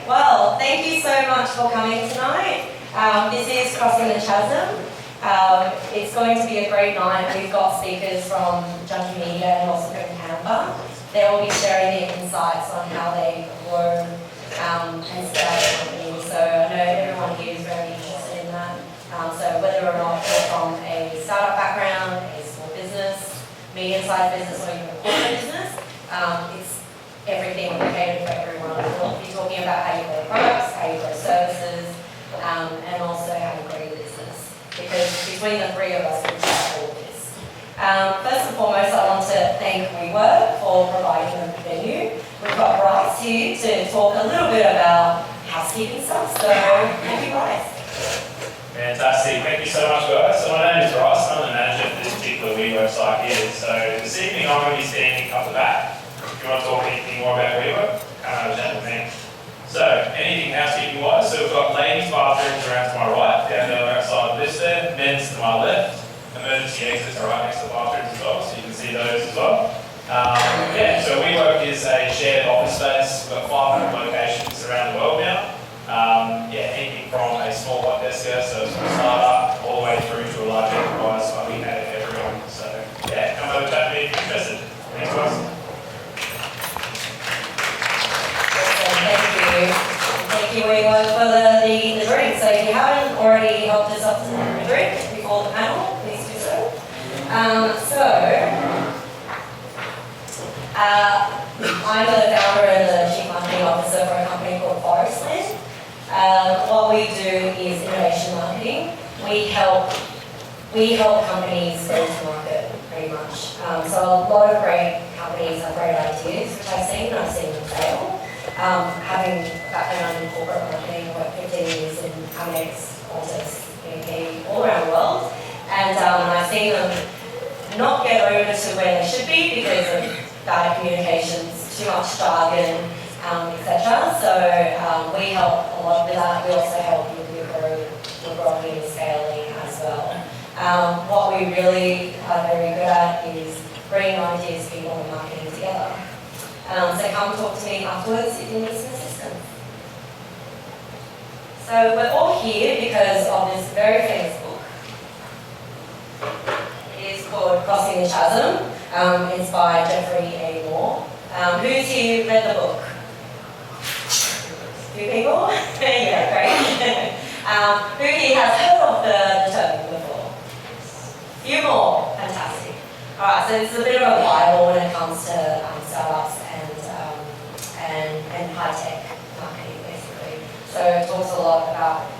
Well, thank you so much for coming tonight. This is Crossing the Chasm. It's going to be a great night. We've got speakers from Junkee and also from Canva. They will be sharing their insights on how they grow and scale their company. So I know everyone here is very interested in that. So whether or not you're from a startup background, a small business, medium-sized business, or even a corporate business, it's everything catered for everyone. We'll be talking about how you grow products, how you grow services, and also how you grow your business. Because between the three of us, we can all of this. First and foremost, I want to thank WeWork for providing the venue. We've got Bryce here to talk a little bit about housekeeping stuff. So, thank you, Bryce. Fantastic. Thank you so much, guys. So my name is Bryce. I'm the manager for this particular WeWork site here. So this evening I'm going to be standing up the back. If you want to talk anything more about WeWork, come have a chat with me. So anything housekeeping wise, so we've got ladies' bathrooms around to my right, down the other side of this there, men's to my left. Emergency exits are right next to the bathrooms as well, so you can see those as well. So WeWork is a shared office space. We've got 500 locations around the world now. Anything from a small hot desker, so from a startup, all the way through to a large enterprise, so we have everyone. So come over chat with me if you're interested. Thanks, guys. Thank you, WeWork, for the drink. So if you haven't already helped us up to the drink before the panel, please do so. I'm the founder and the Chief Marketing Officer for a company called Forestlyn. What we do is innovation marketing. We help companies go to market pretty much. So a lot of great companies have great ideas, which I've seen them fail. Having a background in corporate marketing, I worked 15 years in Amex, Qantas, Junkee, all around the world, and I've seen them not get over to where they should be because of bad communications, too much jargon, etc. So we help a lot with that. We also help you with your growing and scaling as well. What we really are very good at is bringing ideas, people, and marketing together. So come talk to me afterwards if you need some assistance. So we're all here because of this very famous book. It is called Crossing the Chasm. It's by Jeffrey A. Moore. Who's here read the book? Two people? Yeah, great. Who here has heard of the term before? A few more. Fantastic. Alright, so it's a bit of a Bible when it comes to startups and high-tech marketing, basically. So it talks a lot about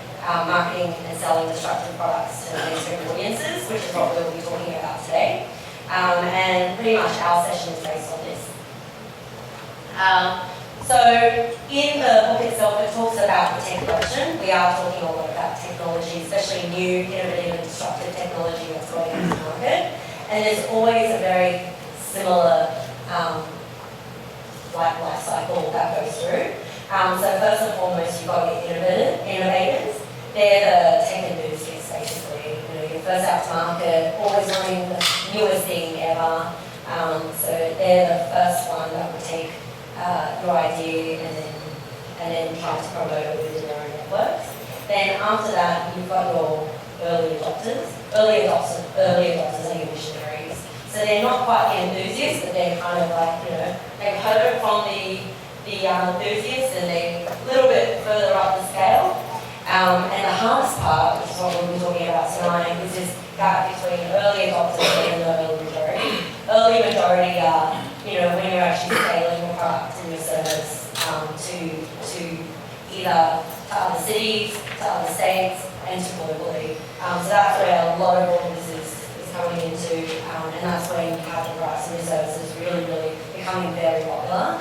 marketing and selling disruptive products to mainstream audiences, which is what we'll be talking about today. And pretty much our session is based on this. So in the book itself, it talks about the tech version. We are talking a lot about technology, especially new, innovative, and disruptive technology that's going into the market. And there's always a very similar life cycle that goes through. So first and foremost, you've got your innovators. They're the tech enthusiasts, basically. You're first out to market, always wanting the newest thing ever. So they're the first one that will take your idea and then try to promote it within their own networks. Then after that, you've got your early adopters. Early adopters are your missionaries. So they're not quite the enthusiasts, but they're kind of like, they've heard it from the enthusiasts and they're a little bit further up the scale. And the hardest part, which is what we'll be talking about tonight, is this gap between early adopters and the early majority. Early majority are, when you're actually scaling your product and your service to either to other cities, to other states, and to globally. So that's where a lot of all this is coming into, and that's when you have the products and your services really becoming very popular.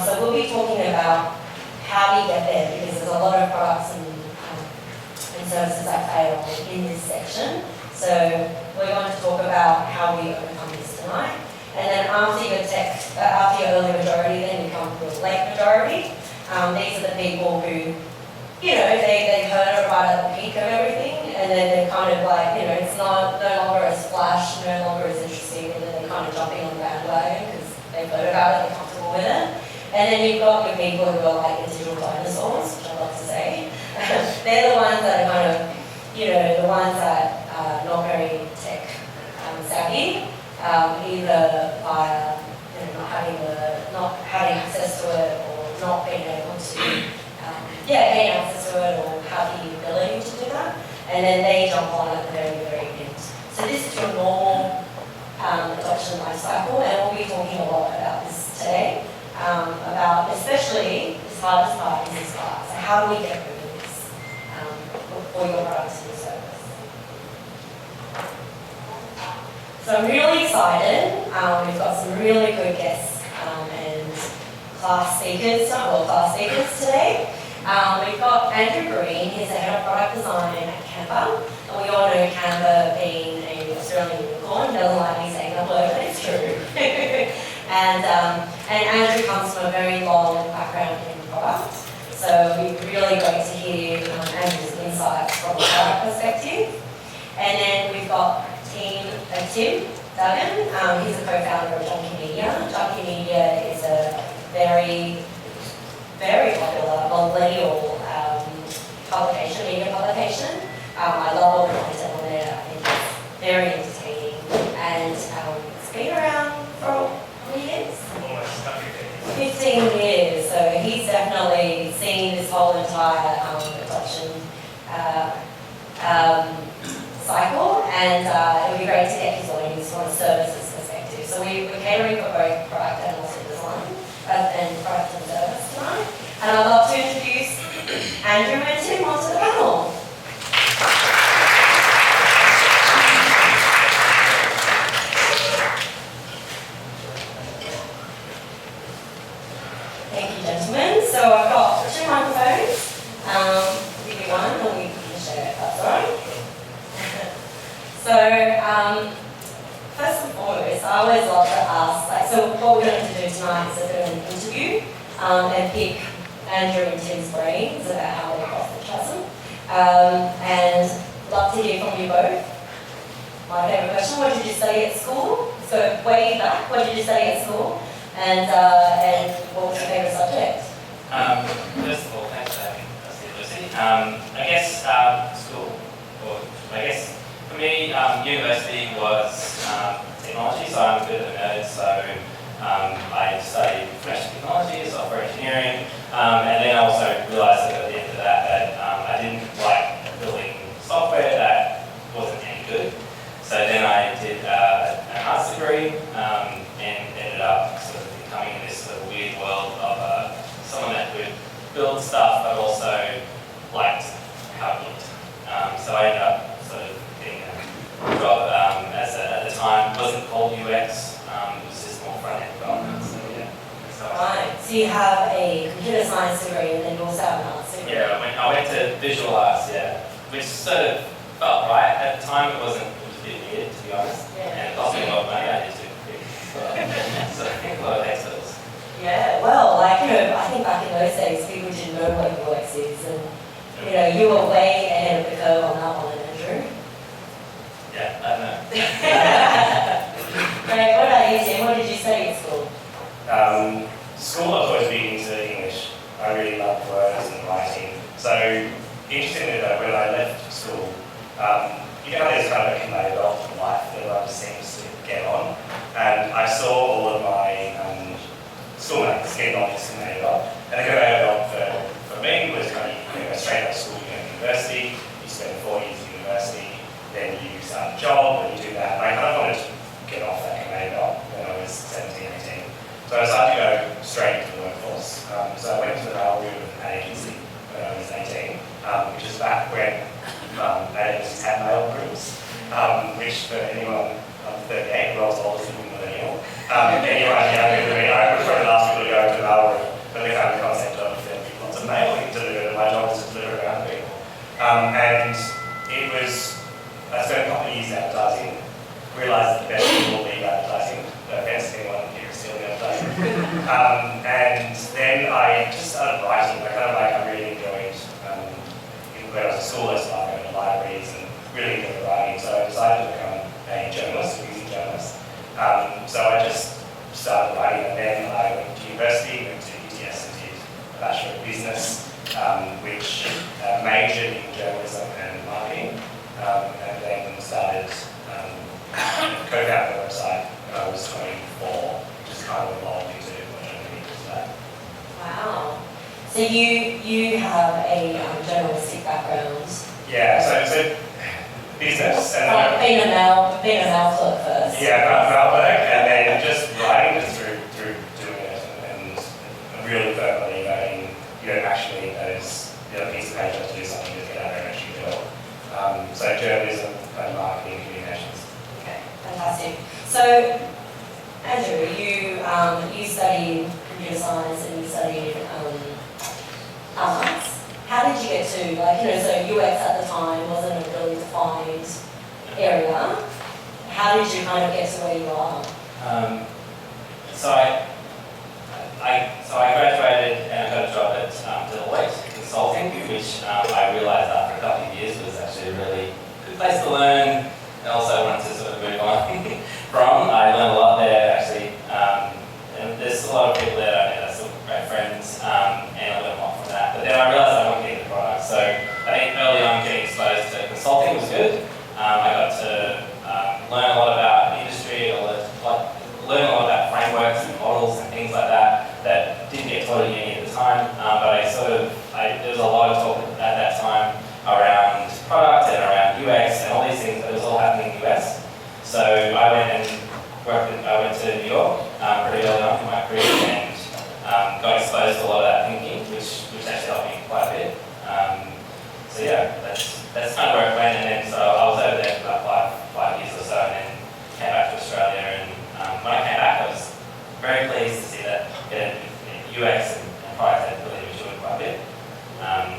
So we'll be talking about how we get there, because there's a lot of products and services that fail in this section. So we're going to talk about how we overcome this tonight. And then after your early majority, then you come to the late majority. These are the people who, they heard it right at the peak of everything, and then they're kind of like, it's no longer as flash, no longer as interesting, and then they're kind of jumping on the bandwagon because they've heard about it, they're comfortable with it. And then you've got your people who are like the digital dinosaurs. ones that are kind of, the ones that are not very tech savvy, either via not having access to it or not being able to, gain access to it or have the ability to do that. And then they jump on at the very, very end. So this is your normal adoption life cycle, and we'll be talking a lot about this today, about especially this hardest part is this part. So how do we get rid of this for your products and your service? So I'm really excited. We've got some really good guests and class speakers today. We've got Andrew Green, he's the head of product design at Canva. And we all know Canva being an Australian unicorn, doesn't like me saying that word, but it's true. and Andrew comes from a very long background in product. So it'd be really great to hear Andrew's insights from a product perspective. And then we've got Tim Duggan, he's a co-founder of Junkee Media. Junkee Media is a very, very popular millennial media publication. I love all the content on there. I think it's very entertaining, and it's been around for how many years? Almost 15 years. So he's definitely seen this whole entire adoption cycle, and it would be great to get his audience from a services perspective. So we're catering for both product and also design, and product and service tonight. And I'd love to introduce Andrew and Tim onto the panel. Thank you, gentlemen. So I've got 2 microphones. Give me one and we can share it, that's all right. So, first and foremost, I always love to ask, so what we're going to do tonight is a bit of an interview and pick Andrew and Tim's brains about how they crossed the chasm. And love to hear from you both. My favourite question, what did you study at school? So way back, what did you study at school? And what was your favourite subject? First of all, thanks for having us here, Lucy. I guess school, or I guess for me, university was technology, so I'm a bit of a nerd, so I studied information technology, software engineering, and then I also realised that at the end of that I didn't like building software that wasn't any good. So then I did an arts degree and ended up sort of becoming in this sort of weird world of someone that could build stuff but also liked how it looked. So I ended up sort of getting a job at the time, it wasn't called UX, it was just more front-end development. So yeah. Right, so you have a computer science degree and then you also have an arts degree. Yeah, I went to visual arts, which sort of felt right. At the time it was a bit weird, to be honest. Yeah. And it cost me a lot of money, I did too quick. So I think a lot of experts. Yeah, well, I think back in those days people didn't know what UX is, and you were way ahead of the curve on that one, Andrew. Yeah, I know. Great, what about you, Tim? What did you study at school? School, I've always been into English. I really loved words and writing. So, interestingly though, when I left school, there's kind of a conveyor belt in life that everyone just seems to get on. And I saw all of my schoolmates getting on this conveyor belt. And the conveyor belt for me was kind of, you go straight out of school, you go to university, you spend 4 years at university, then you start a job, and you do that. And I kind of wanted to get off that conveyor belt when I was 17, 18. So I decided to go straight into the workforce. So I went to the mail room of an agency when I was 18, which is back when agencies had mail rooms, which for anyone under 38 who was older than millennial, anyone younger than me, I would probably ask people to go to the mail room, but they found the concept of lots of mail you can deliver. My job was to deliver around people. And it was, I spent a couple of years advertising, realised that the best people will leave advertising. No offence to anyone here who's still in advertising. And then I just started writing. I really enjoyed, when I was at school, I started going to libraries and really enjoyed writing. So I decided to become a journalist, a music journalist. So I just started writing, and then I went to university, went to UTS and did a Bachelor of Business, business, which majored in journalism and marketing, and then started co-founded the website when I was 24, which is kind of evolved into what I'm doing today. Wow. So you have a journalistic background. Yeah, so business and Like being a mail clerk first. yeah, mailbag, and then just writing just through doing it, and I'm really firm believer in you don't actually need those piece of paper to do something, just get out there and actually do it. So journalism and marketing communications. Okay, fantastic. So Andrew, you studied computer science and you studied arts. How did you get to, so UX at the time wasn't a really defined area. How did you kind of get to where you are? So I graduated and I got a job at Deloitte Consulting, which I realised after a couple of years was actually a really good place to learn, and also wanted to sort of move on from. I learned a lot there actually, and there's a lot of people there that I know, still great friends, and I learned a lot from that. But then I realised I wanted to get into product, so I think early on getting exposed to consulting was good. I got to learn a lot about industry, learn a lot about frameworks and models and things like that didn't get taught at uni at the time, but there was a lot of talk at that time around product and around UX and all these things that was all happening in the US. So I went to New York pretty early on in my career and got exposed to a lot of that thinking, which actually helped me quite a bit. So yeah, that's kind of where it went, and then so I was over there for about five years or so, and then came back to Australia. And when I came back, I was very pleased to see that UX and product had really matured quite a bit.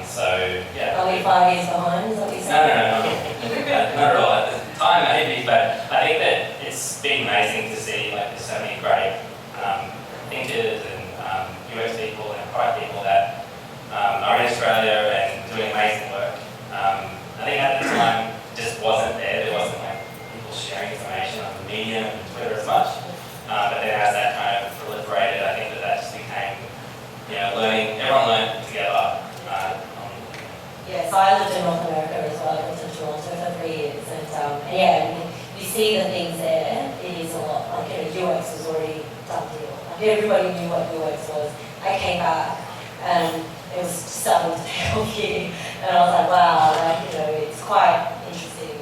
So yeah. Are we 5 years behind? Is that what you said? No, not at all. At the time, maybe, but I think that it's been amazing to see there's so many great thinkers and UX people and product people that are in Australia and doing amazing work. I think at the time just wasn't there. There wasn't people sharing information on the media and Twitter as much. But then as that kind of proliferated, I think that just became, learning. Everyone learned together. Yeah, so I lived in North America as well. I lived in Toronto for 3 years, and yeah, you see the things there. It is a lot. UX was already done deal. Everybody knew what UX was. I came back and it was starting to take here, and I was like, wow, it's quite interesting,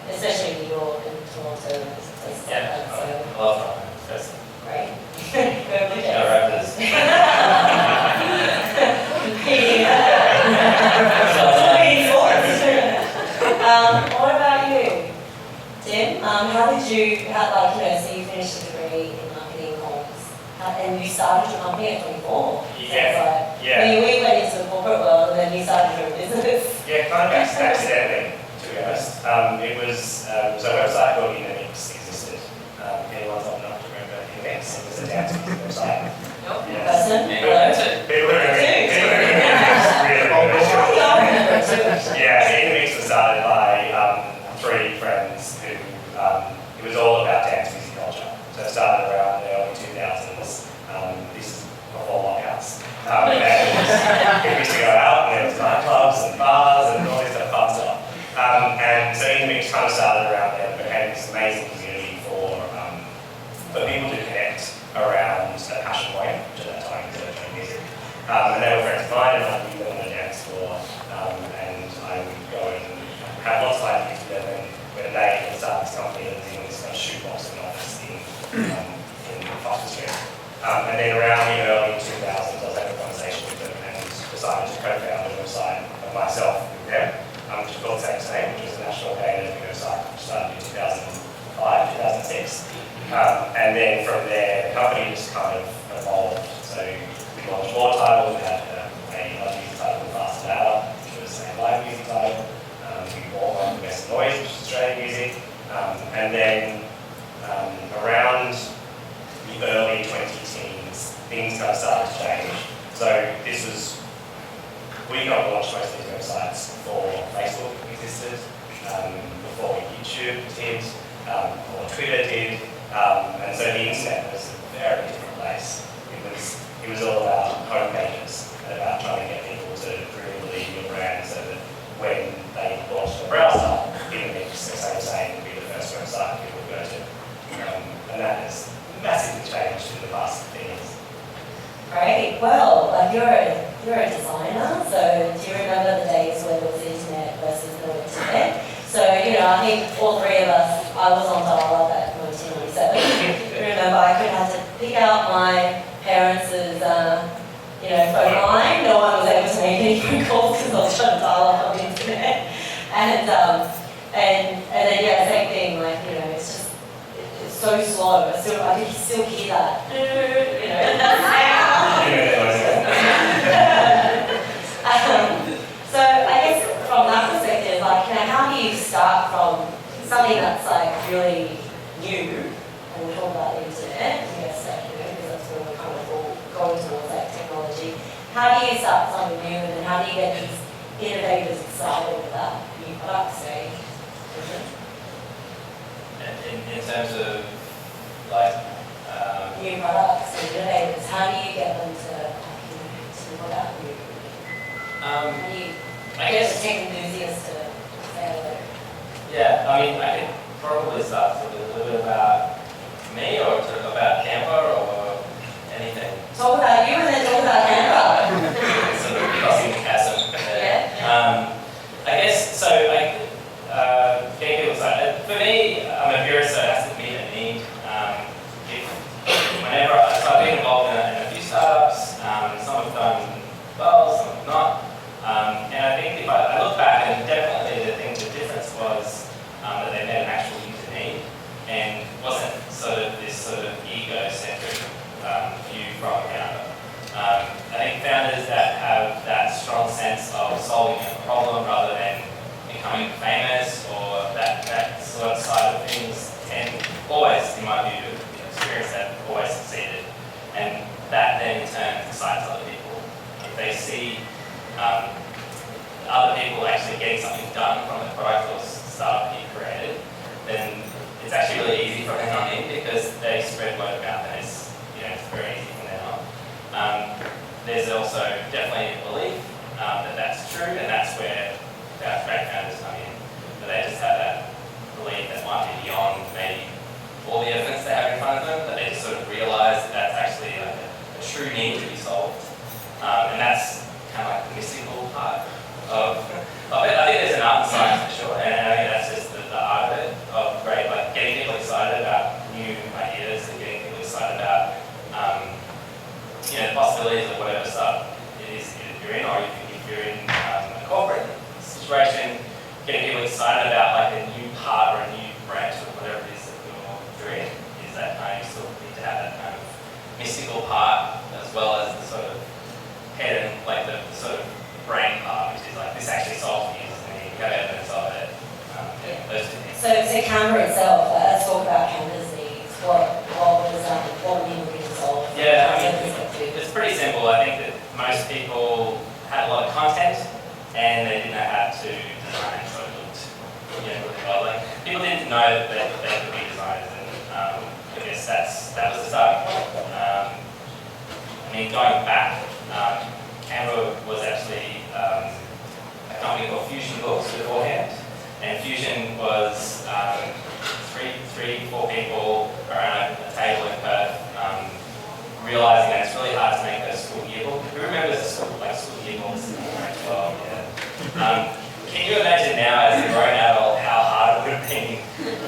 especially in New York and Toronto and places like that. So I love that. great. Go Blue Jays. Go Raptors. What about you, Tim? How did you, so you finished a degree in marketing and comms, and you started your company at 24. Yeah. We went into the corporate world and then you started your business. Yeah, kind of accidentally, to be honest. It was, so a website called Inamix existed. Anyone's old enough to remember Inamix? It was a dance music website. Nope. Yeah. Person? People who remember Inamix really remember it. I remember too. Yeah, Inamix was started by 3 friends who, it was all about dance music culture. So it started around the early 2000s. This is before lockouts. And we used to go out and there was nightclubs and bars and all this other fun stuff. And so Inamix kind of started around there and became this amazing community for people to connect around a passion point, which at that time was electronic music. And they were friends of mine and I'd meet them on the dance floor, and I would go and have lots of ideas with them, and when they started this company, they were doing this kind of shoebox of an office in Foster Street. And then around the early 2000s, I was having a conversation with them and decided to co-found a website of myself with them, which is called Same, which was a national data website, which started in 2005, 2006. And then from there, the company just kind of evolved. So we launched more titles. We had a live music title called Fast and Louder, which was a live music title. We bought one for Best Noise, which is Australian music. And then around the early 2010s, things kind of started to change. So we got launched most of these websites before Facebook existed, before YouTube did, before Twitter did. And so the internet was a very different place. It was all about home pages and about trying to get So do you remember the days when there was internet versus no internet? So, I think all three of us, I was on dial-up at 1997. Remember, I could have to pick out my parents' phone line. No one was able to make any phone calls because I was trying to dial up on the internet. And then same thing. It's so slow. I can still hear that. So I guess from that perspective, how do you start from something that's really new, and we'll talk about the internet, because that's where we're kind of all going towards that technology. How do you start something new, and then how do you get these innovators excited about new products, say? In terms of new products and innovators, how do you get them to put out new? How do you get the tech enthusiasts to say hello? Yeah, I could probably start with a little bit about me, or about Canva, or anything. Talk about you and then talk about Canva. Sort of crossing the chasm there. Yeah. I guess, so getting people excited. For me, I'm a purist, so it has to meet a need. I've been involved in a few startups, some have done well, some have not. And I think if I look back, and definitely the difference was that they met an actual user need, and wasn't this ego-centric view from Canva. I think founders that have that strong sense of solving a problem rather than becoming famous, or that sort of side of things, tend always, in my view, experience that always succeeded. And that then in turn excites other people. If they see other people actually getting something done from the product or startup you created, then it's actually really easy for them on in, because they spread word of mouth, and it's very easy from then on. There's also definitely a belief that that's true, and that's where great founders come in. But they just have that belief that might be beyond maybe all the evidence they have in front of them, but they just sort of realise that that's actually a true need to be solved. And that's kind of like the mystical part of it. I think there's an art and science for sure, and I think that's just the art of it, of getting people excited about new ideas, and getting people excited about the possibilities of whatever stuff it is you're in, or if you're in a corporate situation, getting people excited about a new part or a new branch of whatever it is that you're doing, is that you still need to have that kind of mystical part, as well as the sort of head and the sort of brain part, which is this actually solves the user's need. You have evidence of it. Those two things. So Canva itself, let's talk about Canva's needs. What were you looking to solve? Yeah, it's pretty simple. I think that most people had a lot of content, and they didn't know how to design, so it looked really well. People didn't know that they could be designers, and I guess that was the starting point. Going back, Canva was actually a company called Fusion Books beforehand, and Fusion was four people around a table in Perth, realising that it's really hard to make those school yearbooks. Who remembers school yearbooks in grade 12? Yeah. Can you imagine now, as a grown adult, how hard it would have been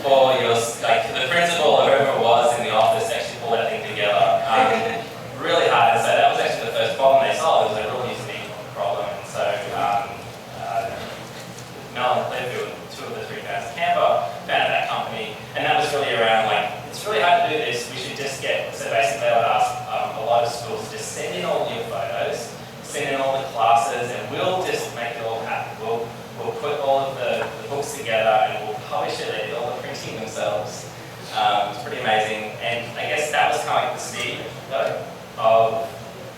for the principal or whoever it was in the office to actually pull that thing together? Really hard. And so that was actually the first problem they solved. It was a real user need problem. And so Mel and Clearfield, two of the three founders of Canva, founded that company, and that was really around it's really hard to do this. We should just so basically they would ask a lot of schools, just send in all your photos, send in all the classes, and we'll just make it all happen. We'll put all of the books together, and we'll publish it. They did all the printing themselves. It's pretty amazing, and I guess that was kind of the seed, though, of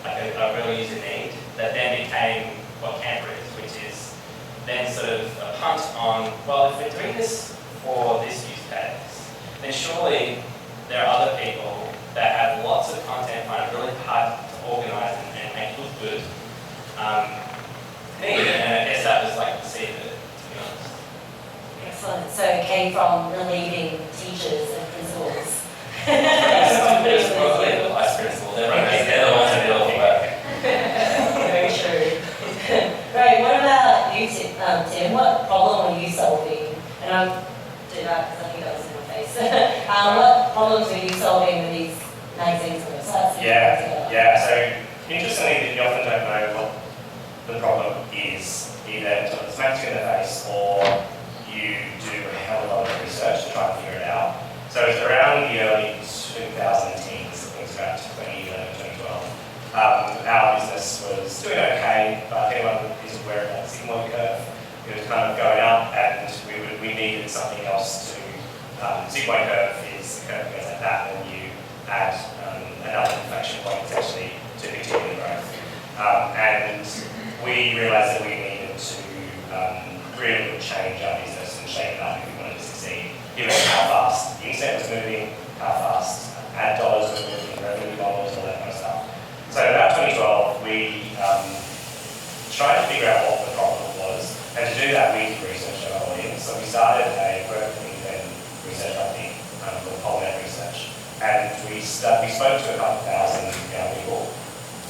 a real user need that then became what Canva is, which is then sort of a punt on, well, if we're doing this for this use case, then surely there are other people that have lots of content, find it really hard to organise and make look good. And I guess that was the seed of it, to be honest. Excellent. So it came from relieving teachers and principals. There's probably the vice principal. They're the ones that do all the work. Very true. you, Tim. What problem were you solving? And I'm do that because I think that was in my face. What problems were you solving with these magazines and websites? Yeah. So interestingly, you often don't know what the problem is, either until it smacks you in the face or you do a hell of a lot of research to try and figure it out. So it's around the early 2010s, things about 2011, 2012. Our business was doing okay, but if anyone is aware of that sigmoid curve, it was kind of going up, and we needed something else to. Sigmoid curve is the curve that goes like that, and you add another inflection point essentially to continue the growth. And we realised that we needed to really change our business and shape it up if we wanted to succeed, given how fast the internet was moving, how fast ad dollars were moving, revenue models, all that kind of stuff. So about 2012, we tried to figure out what the problem was, and to do that we did research on our audience. So we started a vertically independent research company called Polynet Research, and we spoke to a couple thousand young people,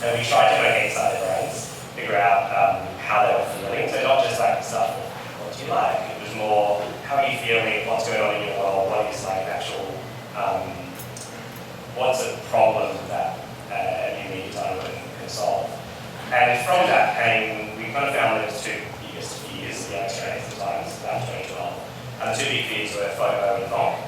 and we tried to make inside their brains, figure out how they were feeling. So not just like stuff, what do you like? It was more, how are you feeling? What's going on in your world? What is like actual, what's a problem that you need to solve? And from that came, we kind of found that it was two biggest fears in Australia at the time, about 2012. And the two big fears were FOMO and FOMO.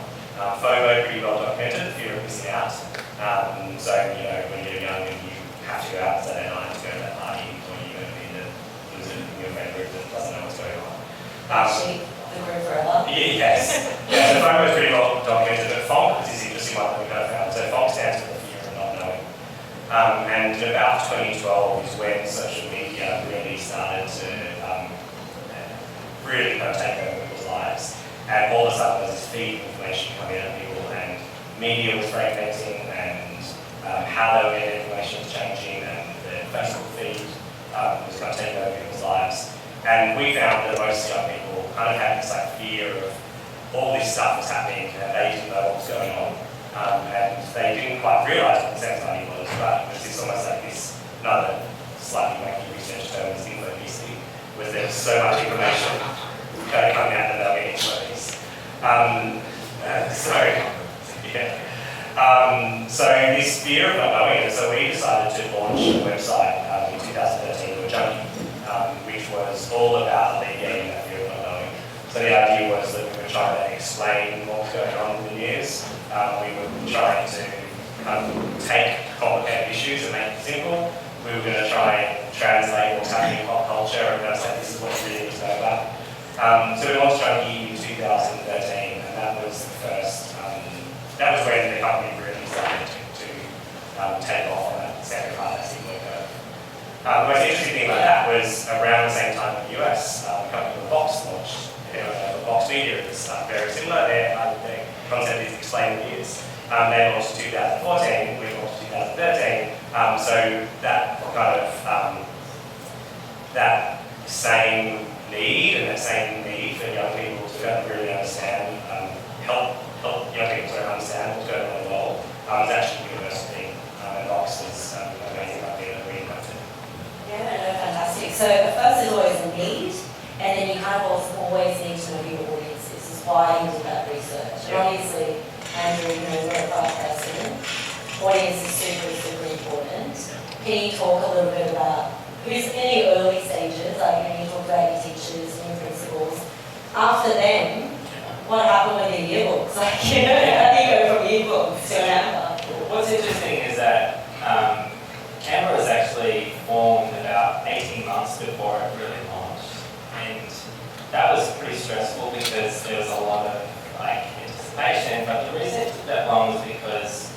FOMO, pretty well documented, fear of missing out. So, you know, when you're young and you have to go out Saturday night to go to that party, or you're going to be the loser in your friend group that doesn't know what's going on. Actually, the group forever. Yes. Yeah, so FOMO is pretty well documented, but FOMO is this interesting one that we kind of found. So FOMO stands for the fear of not knowing. And about 2012 is when social media really started to really kind of take over people's lives. And all of a sudden there's this feed of information coming out of people, and media was fragmenting, and how they were getting information was changing, and the Facebook feed was kind of taking over people's lives. And we found that most young people kind of had this like fear of all this stuff was happening, and they didn't know what was going on. And they didn't quite realise what the anxiety was, but it was just almost like this, another slightly wacky research term is infobesity, was there was so much information coming out that they were getting exposed. So this fear of not knowing, and so we decided to launch a website in 2013 called Junkee, which was all about alleviating that fear of not knowing. So the idea was that we were trying to explain what was going on in the news. We were trying to take complicated issues and make it simple. We were going to try and translate what's happening in pop culture and say this is what you really need to know about. So we launched Junkee in 2013, and that was the first, that was when the company really started to take off on that second part of that sigmoid curve. The most interesting thing about that was around the same time in the US, a company called Vox launched. Vox Media is very similar. Their concept is explain the news. They launched in 2014, we launched in 2013. So that kind of that same need and that same need for young people to really understand, help young people to understand what's going on in the world is actually a universal thing. And Vox was an amazing company that we impacted. Yeah, no, fantastic. So the first is always a need, and then you kind of also always need to know your audience. This is why you did that research. And obviously, Andrew, you know, you're a part person. Audience is super, super important. Can you talk a little bit about who's in the early stages, like when you talk about your teachers and your principals, after them, what happened with your yearbooks? Like, you know, how do you go from yearbooks to Canva? What's interesting is that Canva was actually formed about 18 months before it really launched. And that was pretty stressful because there was a lot of like anticipation, but the reason it took that long was because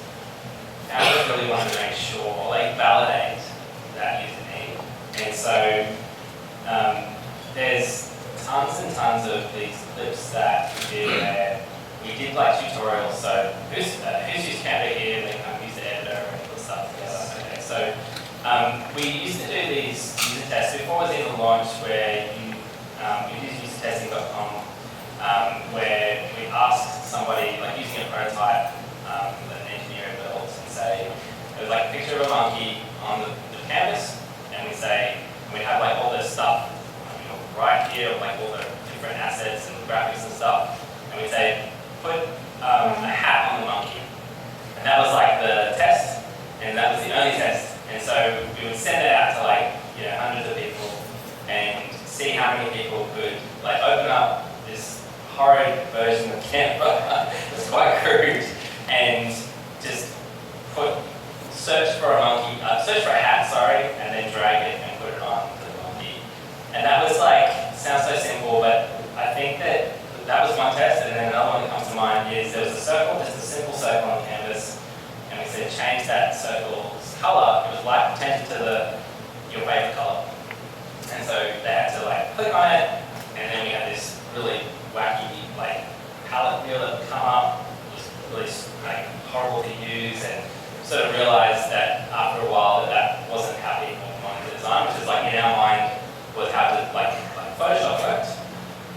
Canva really wanted to make sure, like validate that user need. And so there's tons and tons of these clips that we did where we did like tutorials. So who's used Canva here? They kind of use the editor and all stuff together. Okay, so we used to do these user tests before it was even launched, where we did usertesting.com, where we asked somebody, like using a prototype that an engineer built, and say, there's like a picture of a monkey on the canvas, and we say, we have like all this stuff, right see how many people could like open up this horrid version of Canva. It's quite crude, and just search for a monkey, search for a hat, sorry, and then drag it and put it on the monkey. And that was like, sounds so simple, but I think that was one test, and then another one that comes to mind is there was a circle, just a simple circle on canvas, and we said change that circle's colour. It was like change it to your favourite colour. And so they had to like click on it, and then we had this really wacky like palette wheel that would come up. It was really like horrible to use, and sort of realised that after a while that wasn't how people wanted to design, which is like in our mind was how to like Photoshop worked.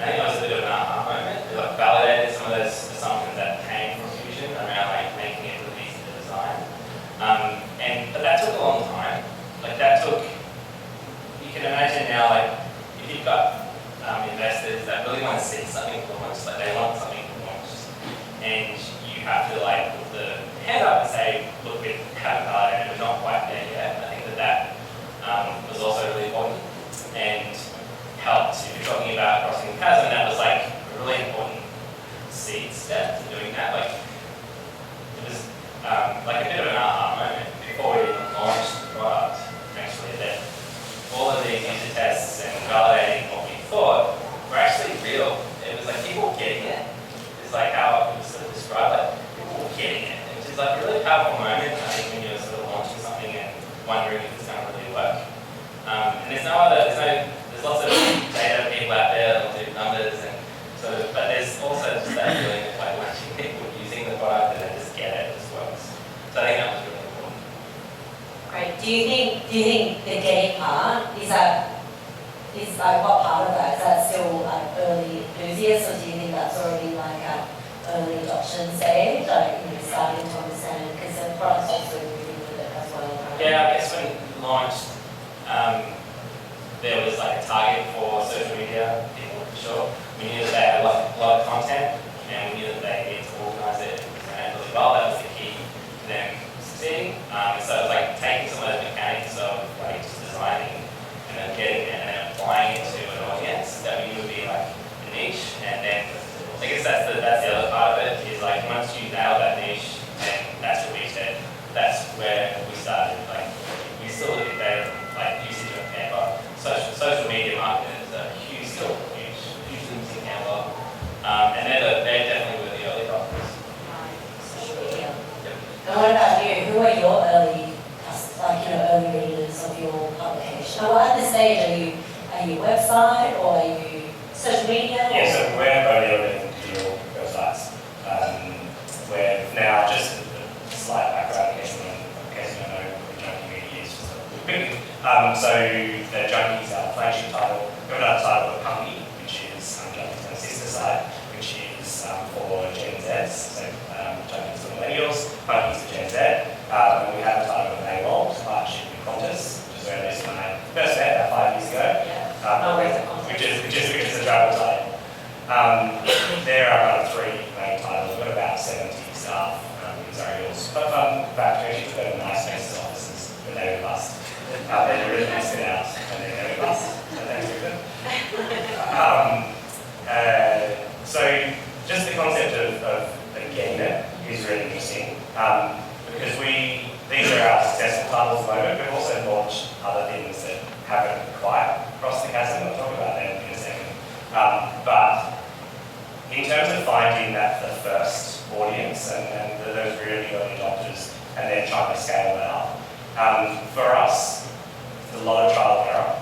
I think that was a bit of an aha moment. It like validated some of those assumptions that came from Fusion around like making it really easy to design. But that took a long time. Like that took. You can imagine now, like if you've got investors that really want to see something launched, like they want something launched, and you have to like put the hand up and say, look, we haven't validated, we're not quite there yet. I think that was also really important and helped. If you're talking about crossing the chasm, that was like a really important seed step to doing that. Like it was like a bit of an aha moment before we even launched the product. Actually, that all of these user tests and validating what we thought were actually real. It was like people getting it. It's like how it was sort of described, like people getting it, which is like a really powerful moment. I think when you're sort of launching something and wondering if it's going to really work. And there's lots of data people out there that will do numbers, and but there's also just that feeling of like watching people using the product and they just get it, it just works. So I think that was really important. Great. Do you think the getting part is like what part of that? Is that still like early enthusiasts, or do you think that's already like an early adoption stage, like starting to understand, because the product's also moving with it as well, right? Yeah, I guess when we launched, there was like a target for social media people, for sure. We knew that they had a lot of content, and we knew that they needed to organise it and present it really well. That was the key to them succeeding. So it was like taking some of those mechanics of like just designing and then getting it and then applying it to an audience that we knew would be like a niche. And then I guess that's the other part of it, is like once you nail that niche, then that's what we said. That's where we started. Like we still look at data like usage of Canva. Social media marketers are hugely using Canva, and they're definitely were the early adopters. Social media. Yep. And what about you? Who are your early readers of your publication? Well, at this stage, are you website or are you social media? Yeah, so we're only on digital websites. We're now just a slight background in case you don't know what Junkee media is. Just a little bit. So the Junkee is our flagship title. We have another title of Company, which is Junkee's kind of sister site, which is for Gen Zs. So Junkee's for millennials, Company's for Gen Z. And we have a title of AWOL, partnership with Qantas, which is where I when I first met about 5 years ago. Which is a travel title. There are three main titles. We've got about 70 staff in Surrey Hills. But fun fact, we actually got a nice spaces offices when they were bust. They're really nice fit out and then they were bust. So thanks for them. So just the concept of getting it is really interesting. Because these are our successful titles at the moment. We've also launched other things that haven't quite crossed the chasm. I'll talk about them in a second. But in terms of finding the first audience and those really early adopters and then trying to scale that up, for us, it's a lot of trial and error.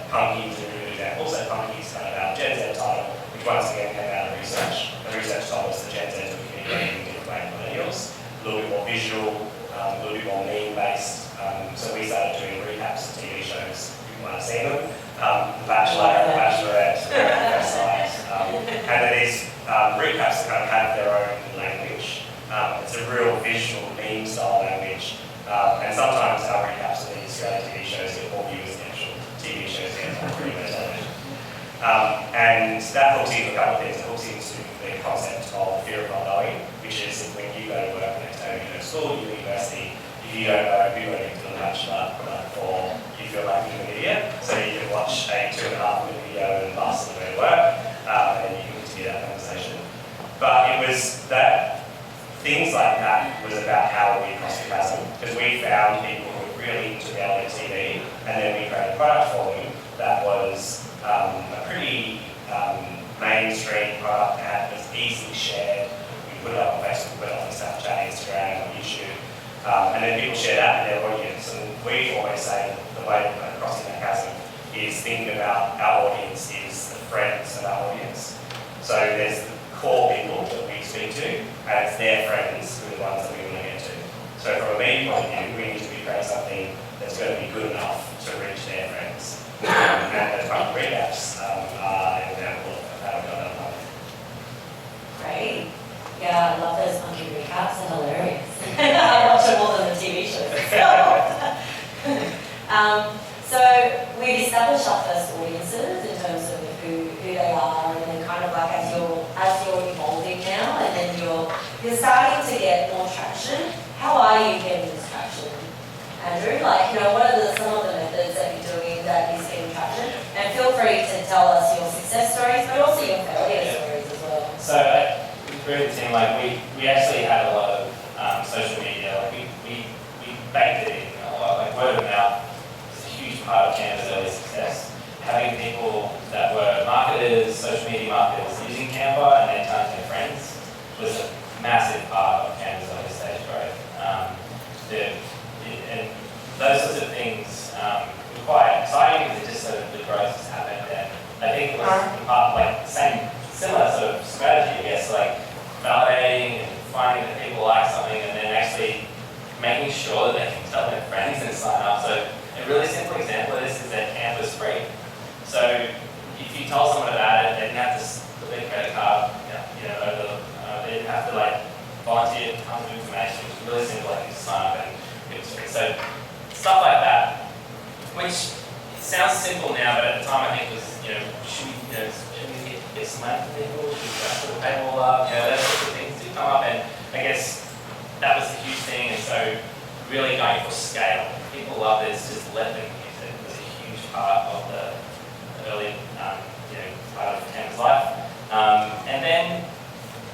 Punky's a really good example. So Punky's kind of our Gen Z title, which once again came out of research. The research told us that Gen Z were communicating in different ways than millennials, a little bit more visual, a little bit more meme-based. So we started doing recaps of TV shows. You might have seen them. The Bachelor, The Bachelorette, First Sight. And then these recaps kind of have their own language. It's a real visual meme-style language. And sometimes our recaps of these Australian TV shows get more viewers than actual TV shows get on premium television. And that hooks into a couple of things. It hooks into the concept of fear of not knowing, which is when you go to work next time, you go to school, you go to university, if you don't know, people are into The Bachelor, or you feel like you're an idiot, so you can watch a 2 like that was about how we crossed the chasm, because we found people who were really into reality TV, and then we created a product for them that was a pretty mainstream product that was easily shared. We put it up on Facebook, put it up on Snapchat, Instagram, on YouTube, and then people share that with their audience. And we always say the way of crossing that chasm is thinking about our audience is the friends of our audience. So there's the core people that we speak to, and it's their friends who are the ones that we want to get to. So from a media point of view, we need to be creating something that's going to be good enough to reach their friends. And those kind of recaps are an example of how we've done that one. Great. Yeah, I love those monkey recaps, they're hilarious. I watch them more than the TV shows itself. So we've established our first audiences in terms of who they are, and then kind of like as you're evolving now, and then you're starting to get more traction. How are you getting this traction, Andrew? Like, what are some of the methods that you're doing that is getting traction? And feel free to tell us your success stories, but also your failure stories as well. So with the team, we actually had a lot of social media. We baked it in a lot, word of mouth is a huge part of Canva's early success. Having people that were marketers, social media marketers, using Canva and then telling their friends was a massive part of Canva's early stage growth. And those sorts of things were quite exciting because it just sort of the growth has happened. And I think it was in part similar sort of strategy, I guess, validating and finding that people like something and then actually making sure that they can tell their friends and sign up. So a really simple example of this is that Canva's free. So if you told someone about it, they didn't have to put their credit card, they didn't have to volunteer tons of information. It was really simple, you sign up and it was free. So stuff like that, which sounds simple now, but at the time I think was, should we get some money from people? Should we put the paywall up? Those sorts of things do come up, and I guess that was a huge thing. And so really going for scale. People love this, just let them use it. It was a huge part of the early, part of Canva's life. And then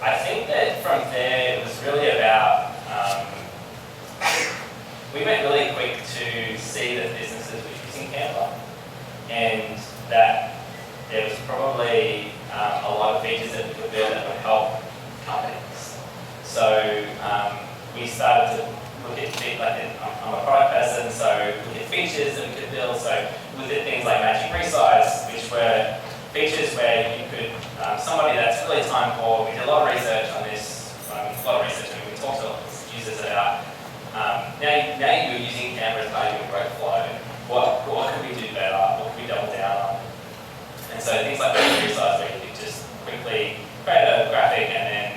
I think that from there it was really about, we went really quick to see that businesses were using Canva and that there was probably a lot of features that we could build that would help companies. So we started to look at things I'm a product person, so look at features that we could build. So we looked at things like matching resize, which were features where you could, somebody that's really time poor, we did a lot of research on this, we talked to users about, now you're using Canva as part of your workflow, what could we do better, what could we double down on? And so things like matching resize where you could just quickly create a graphic and then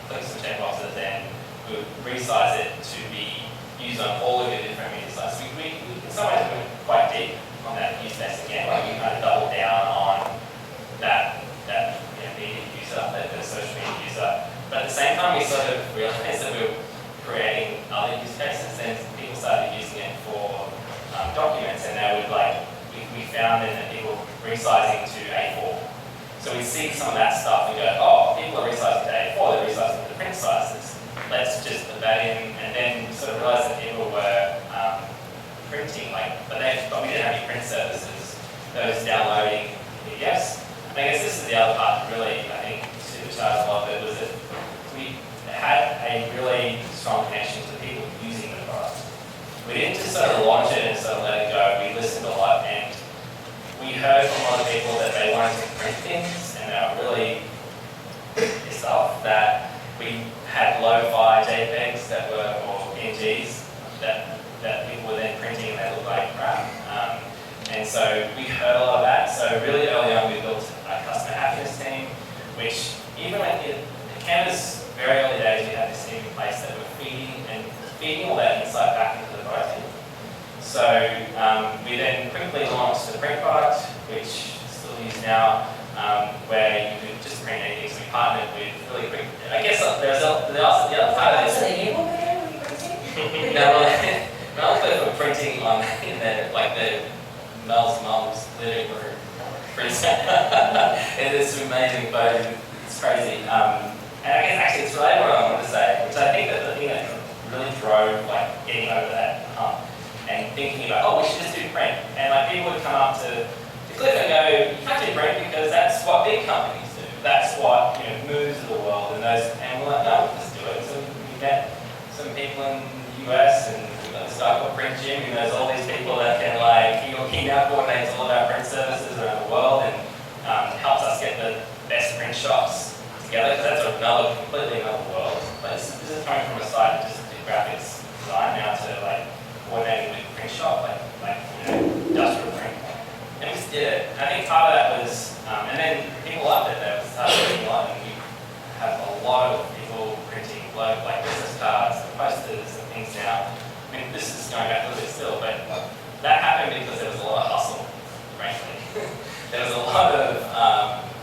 click some checkboxes and we would resize it to be used on all of your different media sites. We in some ways went quite deep on that use case again, we kind of doubled down on that media user, the social media user. But at the same time, we sort of realized that we were creating other use cases, and people started using it for documents, and they would we found then that people were resizing to A4. So we see some of that stuff and go, oh, people are resizing to A4, they're resizing to print sizes. Let's just put that in, and then we sort of realized that people were printing, but we didn't have any print services. Those downloading PDFs. And I guess this is the other part that really, I think, supercharged a lot of it, was that we had a really strong connection to people using the product. We didn't just sort of launch it and sort of let it go. We listened a lot, and we heard from a lot of people that they wanted to print things, and they were really pissed off that we had lo-fi JPEGs that were, or PNGs, that people were then printing and they looked like crap. And so we heard a lot of that. So really early on we built a customer happiness team, which even in Canva's very early days, we had this team in place that were feeding all that insight back into the product team. So we then quickly launched the print product, which is still used now, where you could just print anything. So we partnered with really quick. I guess there's the other part of this. No, for printing on in the Mel's mum's living room prints. And it's amazing, but it's crazy. And I guess actually it's related to what I wanted to say, which I think that the thing that really drove like getting over that hump and thinking about, oh, we should just do print. And like people would come up to Cliff and go, you can't do print because that's what big companies do. That's what moves the world and we're like, no, let's do it. So we met some people in the US and we've got this guy called Print Jim who knows all these people that can he now coordinates all of our print services around the world and helps us get the best print shops together because that's completely another world. But this is coming from a side that just did graphics design now to like coordinating with print shop, industrial print. And we just did it. And I think part of that was, and then people loved it. They started reading a lot, and we have a lot of people printing like business cards, and posters, and things now. I mean, this is going back a little bit still, but that happened because there was a lot of hustle, frankly. There was a lot of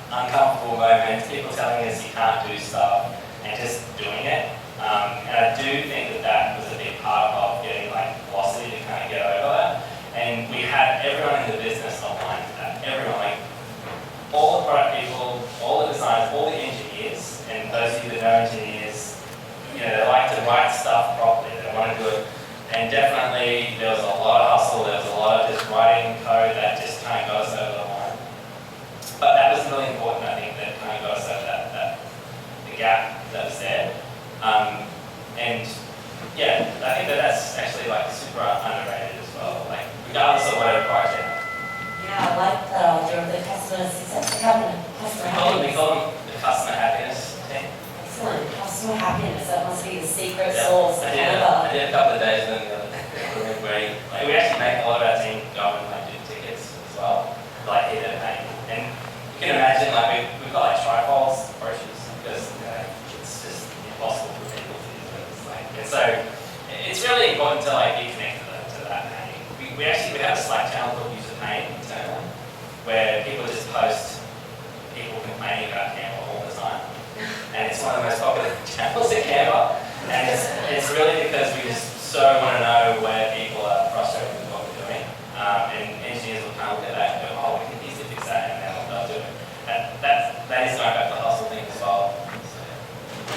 uncomfortable moments, people telling us you can't do stuff, and just doing it. And I do think that was a big part of getting velocity to kind of get over that. And we had everyone in the business online for that. Everyone, all the product people, all the designers, all the engineers, and those of you that know engineers, they like to write stuff properly. They want to do it. And definitely there was a lot of hustle, there was a lot of just writing code that just kind of got us over the line. But that was really important, I think, that kind of got us over the gap that was there. And yeah, I think that's actually super underrated as well. Regardless of whatever project. Yeah, I like the customer success cabinet, customer We happiness. call them the customer happiness team. Excellent, customer happiness, that must be the secret Yeah. sauce of I Canva. did a couple of days and then the other day, we actually make a lot of our team go and do tickets as well, hit their pain. And you can imagine we've got trifolds approaches because it's just impossible for people to use it. And so it's really important to be connected to that pain. We have a Slack channel called User Pain internally, where people just post people complaining about Canva all the time. And it's one of the most popular channels at Canva. And it's really because we just so want to know where people are frustrated with what we're doing. And engineers will kind of look at that and go, oh, we can easily fix that, and then they'll do it. That is going back to the hustle thing as well. So,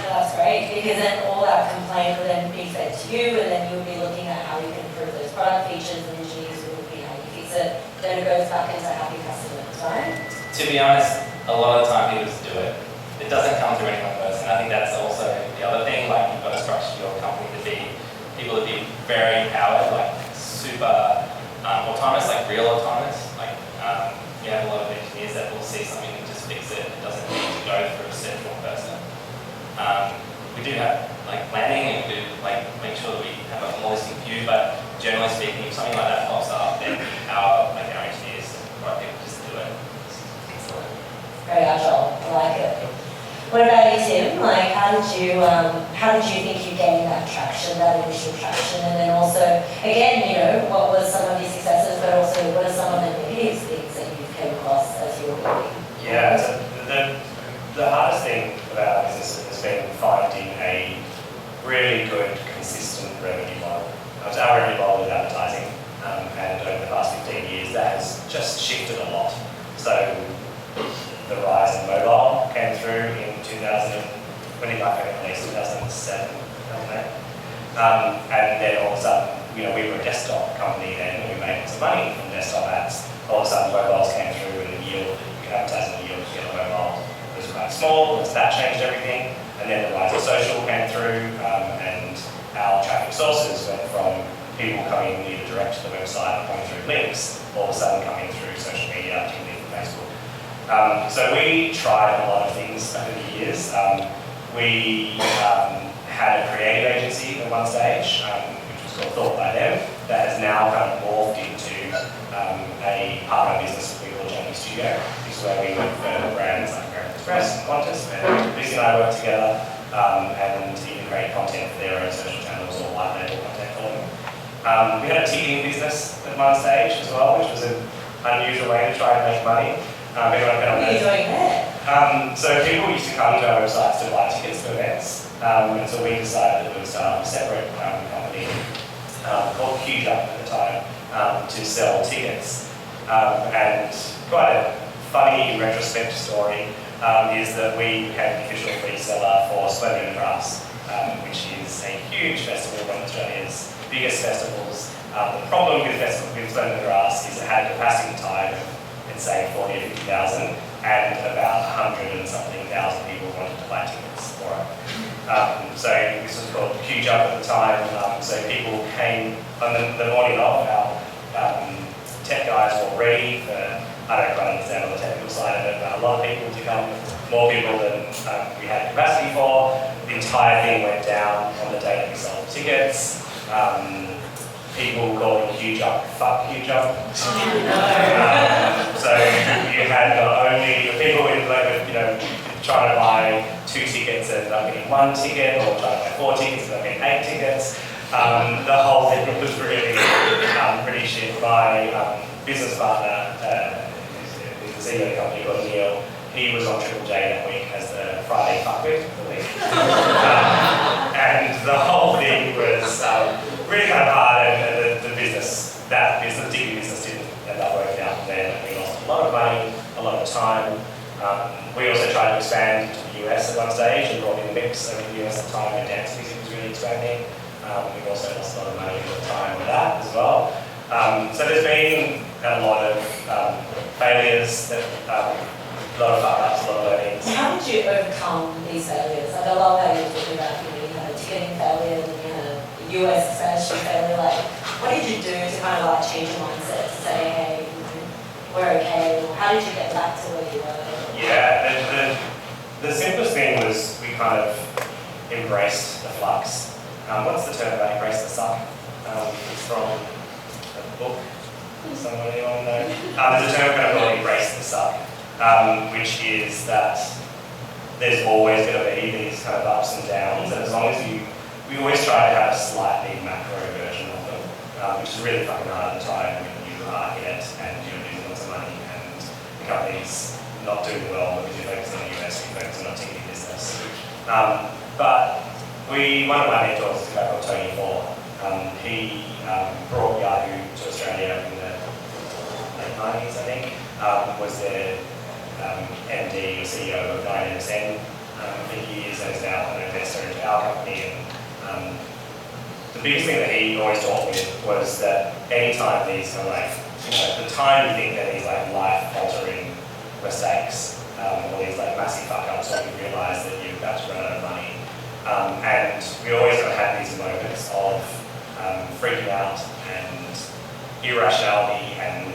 Yeah, that's great, because then all that complaint will then be fed to you, and then you'll be looking at how you can improve those product features, and engineers will be how you fix it. Then it goes back into happy customers, right? to be honest, a lot of the time people just do it. It doesn't come through any one person. I think that's also the other thing. You've got to structure your company to be people to be very empowered, super autonomous, real autonomous. You have a lot of engineers that will see something and just fix it. It doesn't need to go through a central person. We do have planning and we do make sure that we have a holistic view, but generally speaking, if something like that pops up, then we empower our engineers to provide people just to do it. Excellent. Very agile. I like it. What about you, Tim? How did you think you gained that traction, that initial traction, and then also, again, what were some of your successes, but also what are some of the negative things that you came across as you were building? Yeah, so the hardest thing about our business has been finding a really good, consistent revenue model. So our revenue model is advertising, and over the past 15 years, that has just shifted a lot. So the rise in mobile came through in 2000, when it might have been at least 2007, 2008. And then all of a sudden, we were a desktop company then, and we made some money from desktop ads. All of a sudden, mobiles came through, and the yield, you could advertise on the yield to get a mobile, was quite small, so that changed everything. And then the rise of social came through, and our traffic sources went from people coming either direct to the website or coming through links, all of a sudden coming through social media, particularly from Facebook. So we tried a lot of things over the years. We had a creative agency at one stage, which was called Thought by Them, that has now kind of morphed into a part of our business that we call Junkee Studio. This is where we work for brands like American Express and Qantas, and Lucy and I work together and even create content for their own social channels or white label content for them. We had a ticketing business at one stage as well, which was an unusual way to try and make money. What are you doing there? So people used to come to our websites to buy tickets to events, and so we decided that we would start a separate company called Junkee at the time to sell tickets. And quite a funny in retrospect story is that we became the official reseller for Splendid Grass, which is a huge festival, one of Australia's biggest festivals. The problem with Splendid Grass is it had a capacity time of, let's say, 40 or 50,000, and about 100 and something thousand people wanted to buy tickets for it. So this was called Queue Jump at the time. So people came on the morning of, our tech guys were ready for, I don't quite understand on the technical side of it, but a lot of people to come, more people than we had capacity for. The entire thing went down on the day that we sold tickets. People called Queue Jump, fuck Queue Jump. So you had not only people with, trying to buy 2 tickets and not getting 1 ticket, or trying to buy 4 tickets and not getting 8 tickets. The whole thing was really pretty shit. My business partner, who's the CEO of the company, called Neil, he was on Triple J that week as the Friday fuckwit of the week. And the whole thing was really kind of hard, and the particular business didn't end up working out there. We lost a lot of money, a lot of time. We also tried to expand to the US at one stage and brought in the mix over the US at the time when dance music was really expanding. We've also lost a lot of money at the time with that as well. So there's been a lot of failures, a lot of fuck-ups, a lot of learnings. How did you overcome these failures? Like, I love how you're talking about, you had a ticketing failure, and you had a US expansion failure. Like, what did you do to kind of change your mindset to say, hey, we're okay? Or how did you get back to where you were? Yeah, the simplest thing was we kind of embraced the flux. What's the term about embrace the suck? It's from a book. Someone, anyone know? There's a term kind of called embrace the suck, which is that there's always going to be these kind of ups and downs, and as long as we always try to have a slightly macro version of them, which is really fucking hard at the time when you are in it and you're losing lots of money and the company's not doing well because you're focused on the US, you're focused on ticketing business. But one of my mentors is a guy called Tony Moore. He brought Yahoo to Australia in the late 90s, I think. Was the MD, CEO of 9MSN for years, and is now an investor into our company. And the biggest thing that he always taught me was that anytime these kind of the time you think that these life-altering mistakes or these massive fuck-ups, when you realise that you're about to run out of money. And we always kind of had these moments of freaking out and irrationality and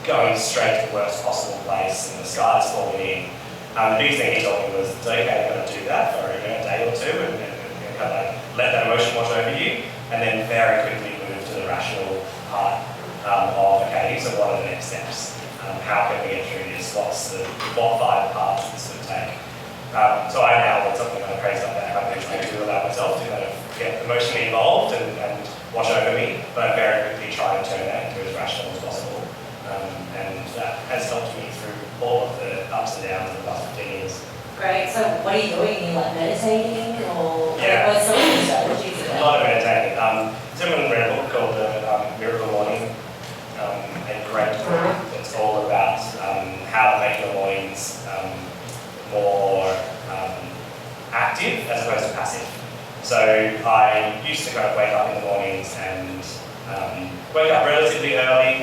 going straight to the worst possible place and the sky's falling in. The biggest thing he told me was, it's okay, you're going to do that for a day or two and kind of let that emotion wash over you, and then very quickly move to the rational part of, okay, so what are the next steps? How can we get through this? What 5 parts this would take? So I now, when something kind of crazy like that happens, I do allow myself to kind of get emotionally involved and wash over me, but I very quickly try and turn that into as rational as possible. And that has helped me through all of the ups and downs of the past 15 years. Great. So what are you doing? Are you meditating, or Yeah. what's some of your strategies? A lot of meditating. Someone read a book called Miracle Morning, a great book that's all about how to make your mornings more active as opposed to passive. So I used to kind of wake up in the mornings and wake up relatively early,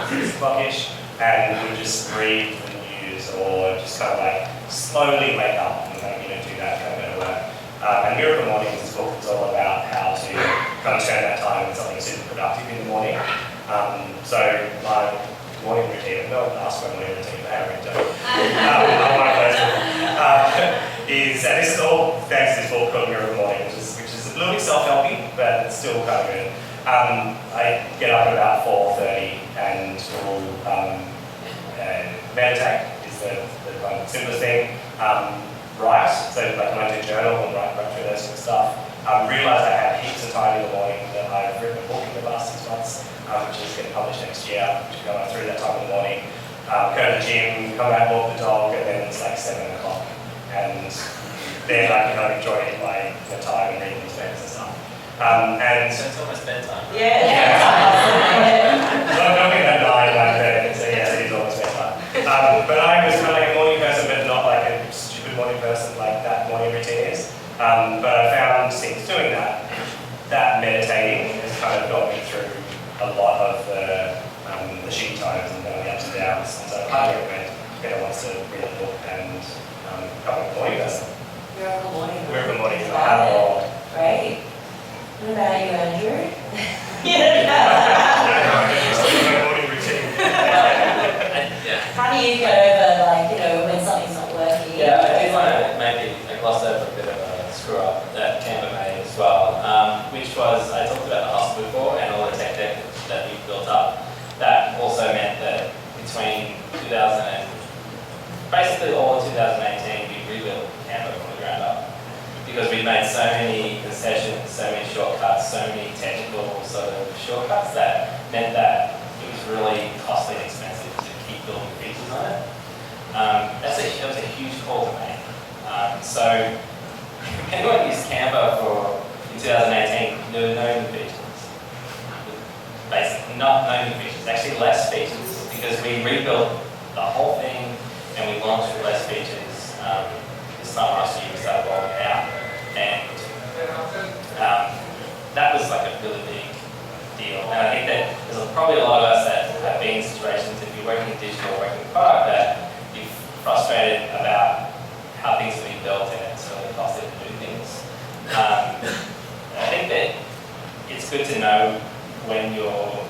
6 o'clock-ish, and would just read the news or just kind of slowly wake up and do that kind of bit of work. And Miracle Morning is this book that's all about how to kind of turn that time into something super productive in the morning. So my morning routine, no one asked my morning routine, but I haven't done it. I'm one of those is, and this is all thanks to this book called Miracle Morning, which is a little bit self-helpy, but it's still kind of good. I get up at about 4:30 and will meditate, is the simplest thing. Write, so I might do a journal and write through those sort of stuff. Realised I had heaps of time in the morning, that I've written a book in the last 6 months, which is getting published next year, which will go through that time in the morning. Go to the gym, come back, walk the dog, and then it's 7 o'clock. And then I can kind of enjoy my time and reading these books and stuff. So it's almost bedtime. Yeah. So I'm going at 9:30, so yes, it is almost bedtime. But I was kind of like a morning person, but not like a stupid morning person like that morning routine is. But I found since doing that meditating has kind of got me through a lot of the shitty times and the ups and downs. And so I highly recommend if anyone wants to read a book and become a morning person. Miracle Morning. Miracle Morning is Love my it. Great. What about you, Andrew? morning routine. How do you get over, like, you know, when something's not working? Yeah, I did want to maybe gloss over a bit of a screw up that Canva made as well, which was, I talked about the hustle before and all the tech debt that we built up. That also meant that between 2000 and basically all of 2018, we rebuilt Canva from the ground up. Because we made so many concessions, so many shortcuts, so many technical sort of shortcuts that meant that it was really costly and expensive to keep building features on it. That was a huge call to make. So if anyone used Canva in 2018, there were no new features. Basically, not no new features, actually less features, because we rebuilt the whole thing and we launched with less features. This time last year we started rolling it out, and that was like a really big deal. And I think that there's probably a lot of us that have been in situations, if you're working in digital or working in product, that you're frustrated about how things are being built and it's really costly to do things. I think that it's good to know when you're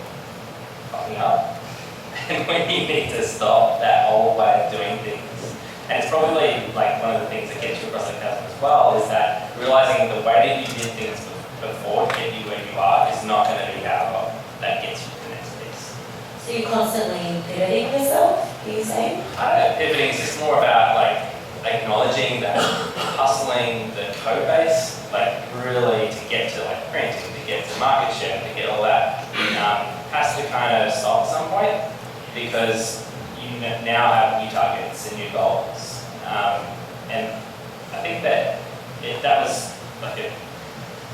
fucking up and when you need to stop that old way of doing things. And it's probably like one of the things that gets you across the chasm as well, is that realizing the way that you did things before to get you where you are is not going to be how that gets you to the next piece. So you're constantly pivoting yourself, are you saying? Pivoting is just more about like acknowledging that hustling the code base, like really to get to like printing, to get to market share, to get all that, has to kind of stop at some point, because you now have new targets and new goals. And I think that that was like a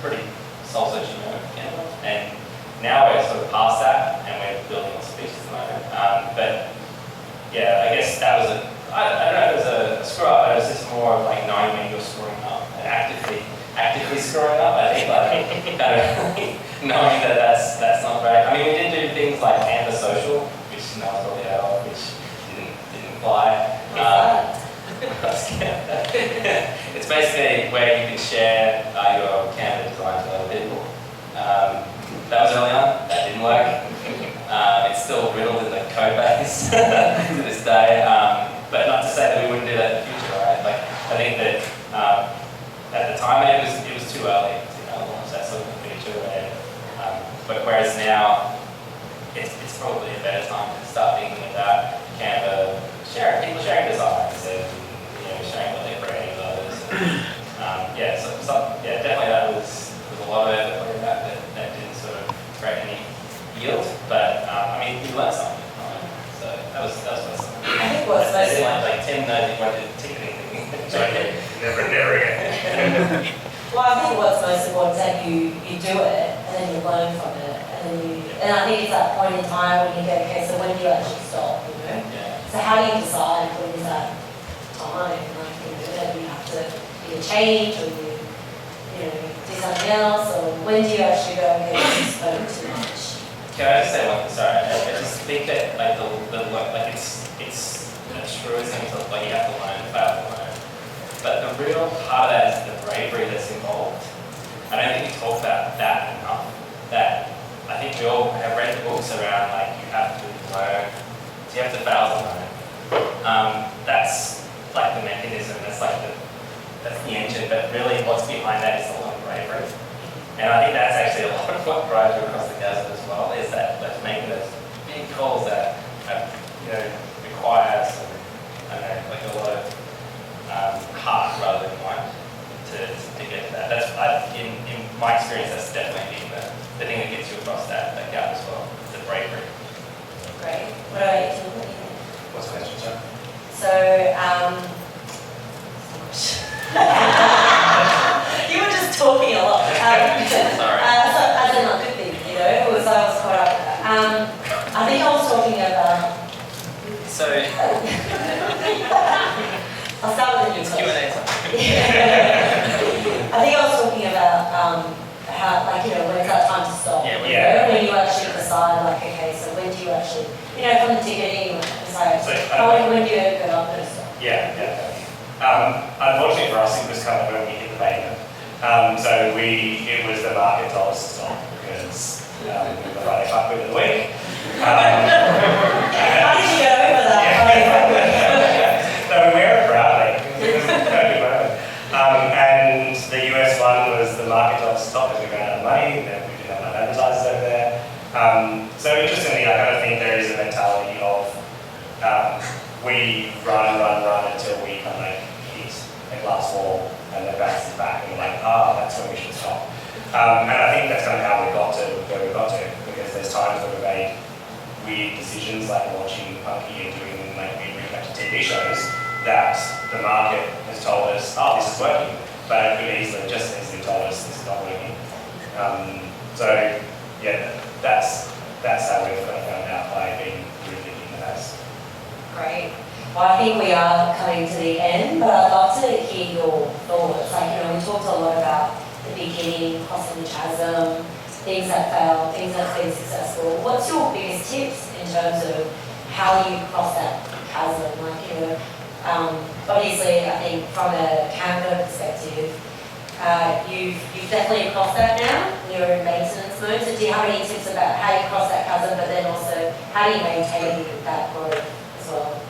pretty soul-searching moment for Canva. And now we're sort of past that and we're building lots of features at the moment. But yeah, I guess that was I don't know if it was a screw up, but it was just more of like knowing when you're screwing up and actively screwing up. I think like kind of knowing that that's not great. I mean, we did do things like Canva Social, which no one's probably heard of, which didn't fly. It's basically where you can share your Canva design to other people. That was early on, that didn't work. It's still riddled in the code base to this day. But not to say that we wouldn't do that in the future, right? Like, I think that at the time it was too early to launch that sort of feature. But whereas now, it's probably a better time to start thinking about Canva, people sharing designs and sharing what they're creating with others. Yeah, definitely that was a lot of effort put in that didn't sort of create any yield. But I mean, we learned something. So that was awesome. I think what's most like Tim knows he wanted ticketing. Never again. well, I think what's most important is that you do it and then you learn from it, and I think it's that point in time when you go, okay, so when do you actually stop? Yeah. So how do you decide when is that time? Like, that you have to either change or you do something else, or when do you actually go, okay, this is spoken too much? Can I just say one thing? Sorry, I just think that like like it's a truism to like you have to learn, fail to learn. But the real part of that is the bravery that's involved. I don't think we talk about that enough. That I think we all have read the books around like you have to learn, so you have to fail to learn. That's like the mechanism. That's the engine. But really, what's behind that is a lot of bravery. And I think that's actually a lot of what drives you across the chasm as well, is that making those big calls that require some, I don't know, like a lot of heart rather than mind to get to that. That's in my experience, that's definitely been the thing that gets you across that gap as well, the bravery. Great. What about you, Tim? What do you think? What's the question, sir? So, you were just talking a lot. Sorry. So, as in a good thing, I was caught up. I think I was talking about So I'll start with the new it's question. Q&A time. I think I was talking about how, like, when it's our time to stop. Yeah. When you actually decide, like, okay, so when do you actually, from the ticketing, decide, So, when do you go, I'm going to stop? Yeah. Unfortunately for us, it was kind of when we hit the pavement. So it was the market told us to stop because we were Friday fuck with the week. How did you get over that? So we wear it proudly. And the US one was the market told us to stop because we ran out of money, and we didn't have enough advertisers over there. So interestingly, I kind of think there is a mentality of we run until we kind of like hit a glass wall and the bounce is back and we're like, that's when we should stop. And I think that's kind of how we got to where we got to, because there's times where we made weird decisions like watching Junkee and doing like weird reaction TV shows that the market has told us, this is working, but it could easily, just as easily told us this is not working. So yeah, that's how we've kind of found out by being rethinking the house. Great. Well, I think we are coming to the end, but I'd love to hear your thoughts. Like, we talked a lot about the beginning, crossing the chasm, things that failed, things that have been successful. What's your biggest tips in terms of how you cross that chasm? Like, obviously, I think from a Canva perspective, you've definitely crossed that now. You're in maintenance mode. So do you have any tips about how you cross that chasm, but then also how do you maintain that growth as well?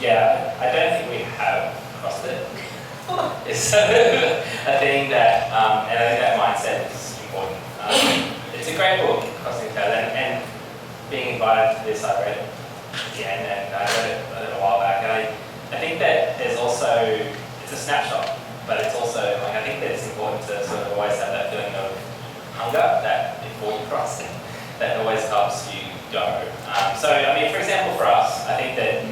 Yeah, I don't think we have crossed it. It's a thing that, and I think that mindset is important. It's a great book, Crossing the Chasm, and being invited to this, I read it again, and I read it a while back, and I think that there's also, it's a snapshot, but it's also, like, I think that it's important to sort of always have that feeling of hunger that before you cross it, that always helps you go. So, I mean, for example, for us, I think that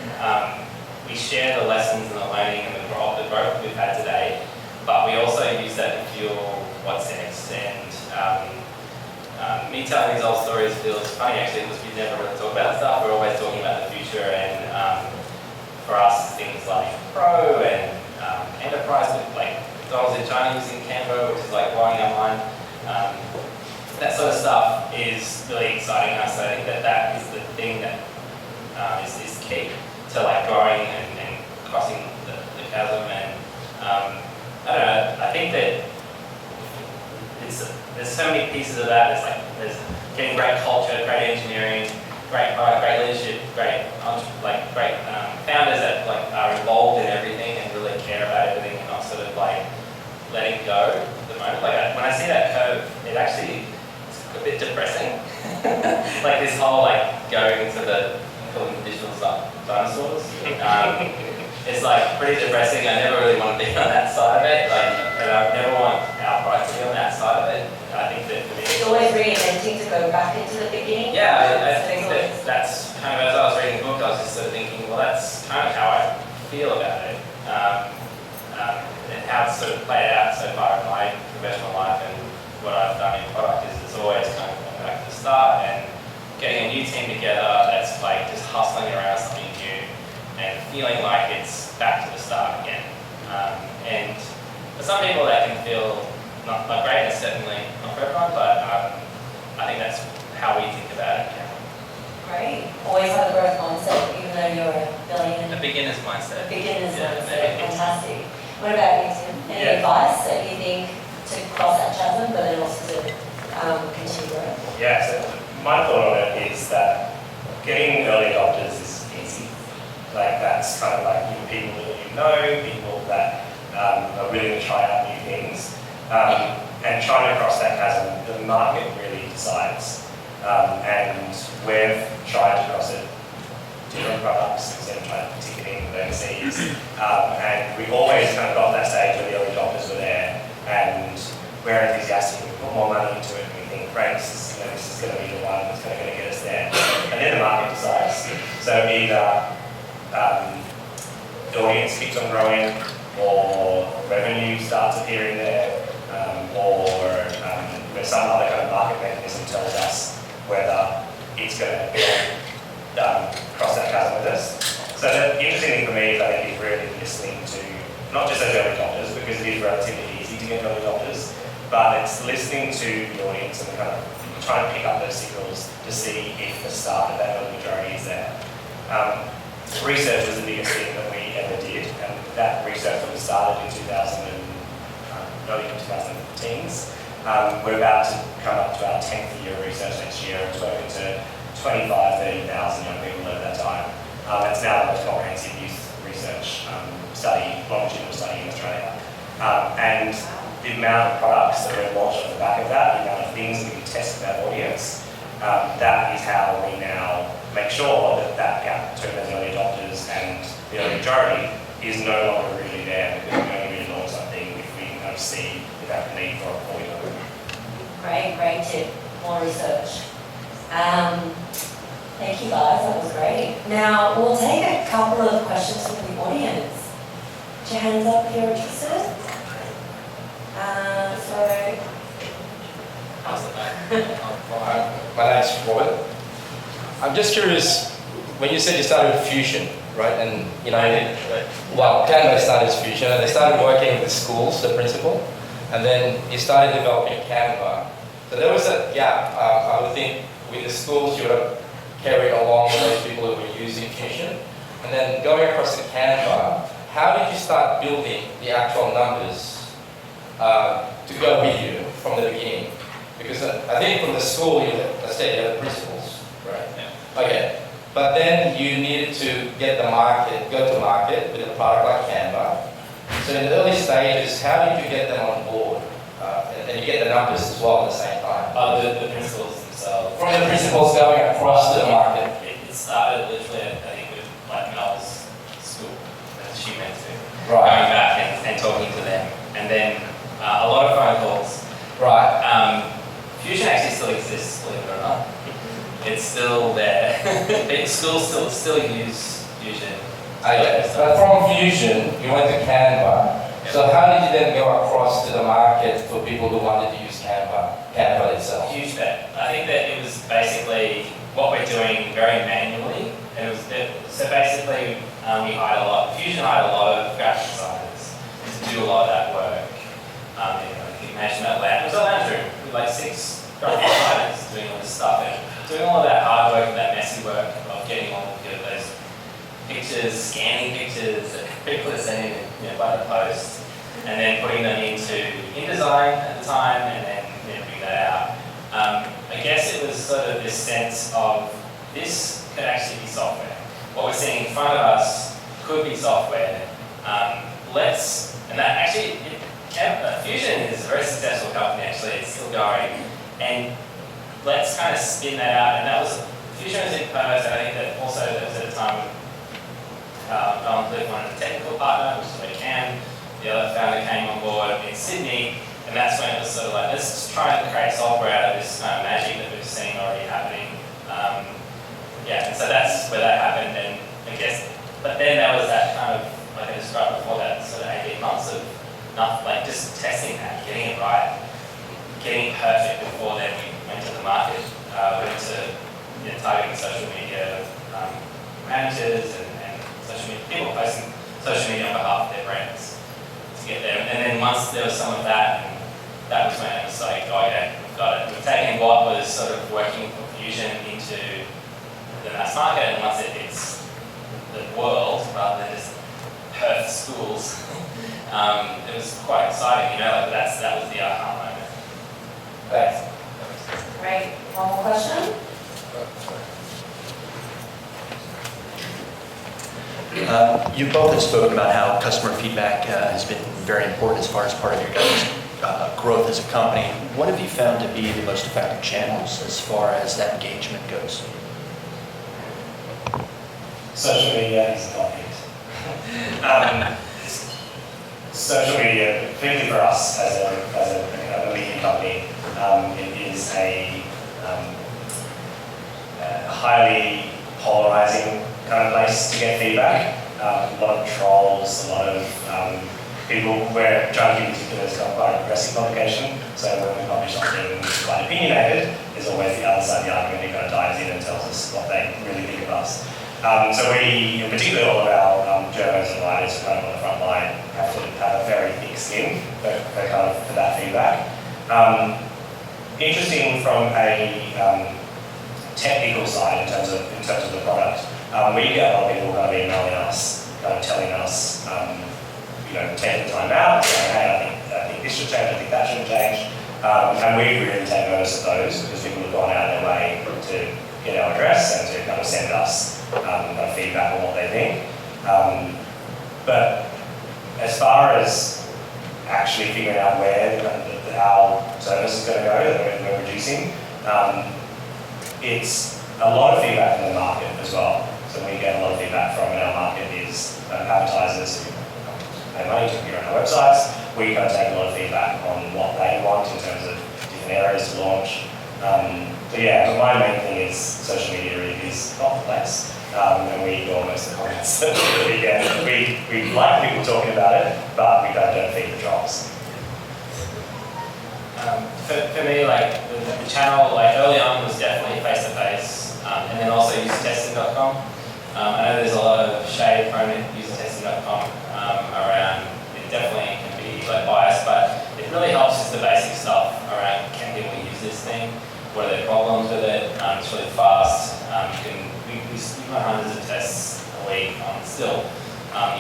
we share the lessons and the learning and the growth we've had today, but we also use that to fuel what's next. And me telling these old stories feels funny actually, because we never really talk about stuff. We're always talking about the future, and for us, things like Pro and Enterprise, with like McDonald's in China using Canva, which is like blowing our mind. That sort of stuff is really exciting us. So I think that is the thing that is key to like growing and crossing the chasm. And I don't know, I think that there's so many pieces of that. There's getting great culture, great engineering, great product, great leadership, great founders that like are involved in everything and really care about everything and not sort of like letting go at the moment. Like when I see that curve, it actually is a bit depressing. Like this whole like going into the digital dinosaurs. It's like pretty depressing. I never really want to be on that side of it. Like, and I never want our pride to be on that side of it. I think that for me, it's always reinventing to go back into the beginning. Yeah, I think that's kind of, as I was reading the book, I was just sort of thinking, well, that's kind of how I feel about it, and how it's sort of played out so far in my professional life and what I've done in product is it's always kind of going back to the start and getting a new team together that's like just hustling around something new and feeling like it's back to the start again. And for some people that can feel not great, and certainly not for everyone, but I think that's how we think about it. Great. Always have a growth mindset, even though you're a billion. A beginner's mindset. A beginner's mindset. Maybe. Fantastic. What about you, Tim? Any advice that you think to cross that chasm, but then also to continue growth? Yeah, so my thought on it is that getting early adopters is easy. Like that's kind of like people that you know, people that are willing to try out new things. And trying to cross that chasm, the market really decides. And we've tried to cross it, different products instead of trying to ticketing overseas. And we always kind of got that stage where the early adopters were there and we're enthusiastic, we put more money into it and we think, great, this is going to be the one that's going to get us there. And then the market decides. So either the audience keeps on growing or revenue starts appearing there, or some other kind of market mechanism tells us whether it's going to cross that chasm with us. So the interesting thing for me is I think is really listening to not just those early adopters, because it is relatively easy to get early adopters, but it's listening to the audience and kind of trying to pick up those signals to see if the start of that early majority is there. Research was the biggest thing that we ever did, and that research was started in early 2010s. We're about to come up to our 10th year of research next year and spoken to 30,000 young people at that time. It's now the most comprehensive youth research study, longitudinal study in Australia. And the amount of products that we've launched off the back of that, the amount of things that we test with that audience, that is how we now make sure that that gap between those early adopters and the early majority is no longer really there, because we only really launch something if we can kind of see the need for it before we do it. Great tip. More research. Thank you guys, that was great. Now, we'll take a couple of questions from the audience. Put your hands up if you're interested. My name's Robert. I'm just curious, when you said you started with Fusion, right? And well, Canva started as Fusion, and they started working with schools, the principal, and then you started developing Canva. So there was a gap. I would think with the schools, you would have carried along with those people who were using Fusion, and then going across to Canva. How did you start building the actual numbers to go with you from the beginning? Because I think from the school, let's say you had principals, right? Yeah. Okay. But then you needed to get the market, go to market with a product like Canva. So in the early stages, how did you get them on board? And you get the numbers as well at the same time. The principals themselves. From the principals going across the market. It started literally, I think, with like Mel's school that she went to. Right. Going back and talking to them. And then a lot of phone calls. Right. Fusion actually still exists, believe it or not. It's still there. Schools still use Fusion. Okay. But from Fusion, you went to Canva. Yep. So how did you then go across to the market for people who wanted to use Canva itself? Huge bet. I think that it was basically what we're doing very manually. So basically, we hired a lot. Fusion hired a lot of graphic designers to do a lot of that work. If you imagine that lab, it was a lounge room with like 6 graphic designers doing all this stuff and doing all of that hard work, that messy work of getting all of those pictures, scanning pictures that people are sending by the post, and then putting them into InDesign at the time, and then putting that out. I guess it was sort of this sense of this could actually be software. What we're seeing in front of us could be software. And that actually, Fusion is a very successful company actually, it's still going, and let's kind of spin that out, and that was, Fusion was in post, and I think that also that was at a time Don Cliff wanted a technical partner, which is where Cam, the other founder, came on board in Sydney, and that's when it was sort of like, let's just try and create software out of this kind of magic that we've seen already happening. And so that's where that happened, and I guess, but then there was that kind of, like I described before, that sort of 18 months of like just testing that, getting it right, getting it perfect before then we went to the market. We went to targeting social media managers and social media people posting social media on behalf of their brands to get there. And then once there was some of that, and that was when it was like, oh yeah, we've got it. We've taken what was sort of working for Fusion into the mass market, and once it hits the world rather than just Perth schools, it was quite exciting, like that was the aha moment. Thanks. Great. One more question? You both have spoken about how customer feedback has been very important as far as part of your guys' growth as a company. What have you found to be the most effective channels as far as that engagement goes? Social media is not it. Social media, particularly for us as a media company, it is a highly polarizing kind of place to get feedback. A lot of trolls, a lot of people, where Junkee in particular has got quite an aggressive publication, so when we publish something quite opinionated, there's always the other side of the argument who kind of dives in and tells us what they really think of us. So we, particularly all of our journalists and writers kind of on the front line, have to have a very thick skin for that feedback. Interesting from a technical side in terms of the product. We get a lot of people kind of emailing us, kind of telling us, taking the time out, saying, hey, I think this should change, I think that should change. And we really take notice of those because people have gone out of their way to get our address and to kind of send us kind of feedback on what they think. But as far as actually figuring out where our service is going to go that we're producing, it's a lot of feedback from the market as well. So we get a lot of feedback from our market is advertisers who pay money to appear on our websites. We kind of take a lot of feedback on what they want in terms of different areas to launch. But yeah, my main thing is social media really is not the place. And we ignore most of the comments that we get. We like people talking about it, but we don't feed the drops. For me, like the channel, like early on was definitely face-to-face, and then also usertesting.com. I know there's a lot of shade thrown at usertesting.com around. It definitely can be like biased, but it really helps just the basic stuff around can people use this thing, what are their problems with it. It's really fast. We run hundreds of tests a week still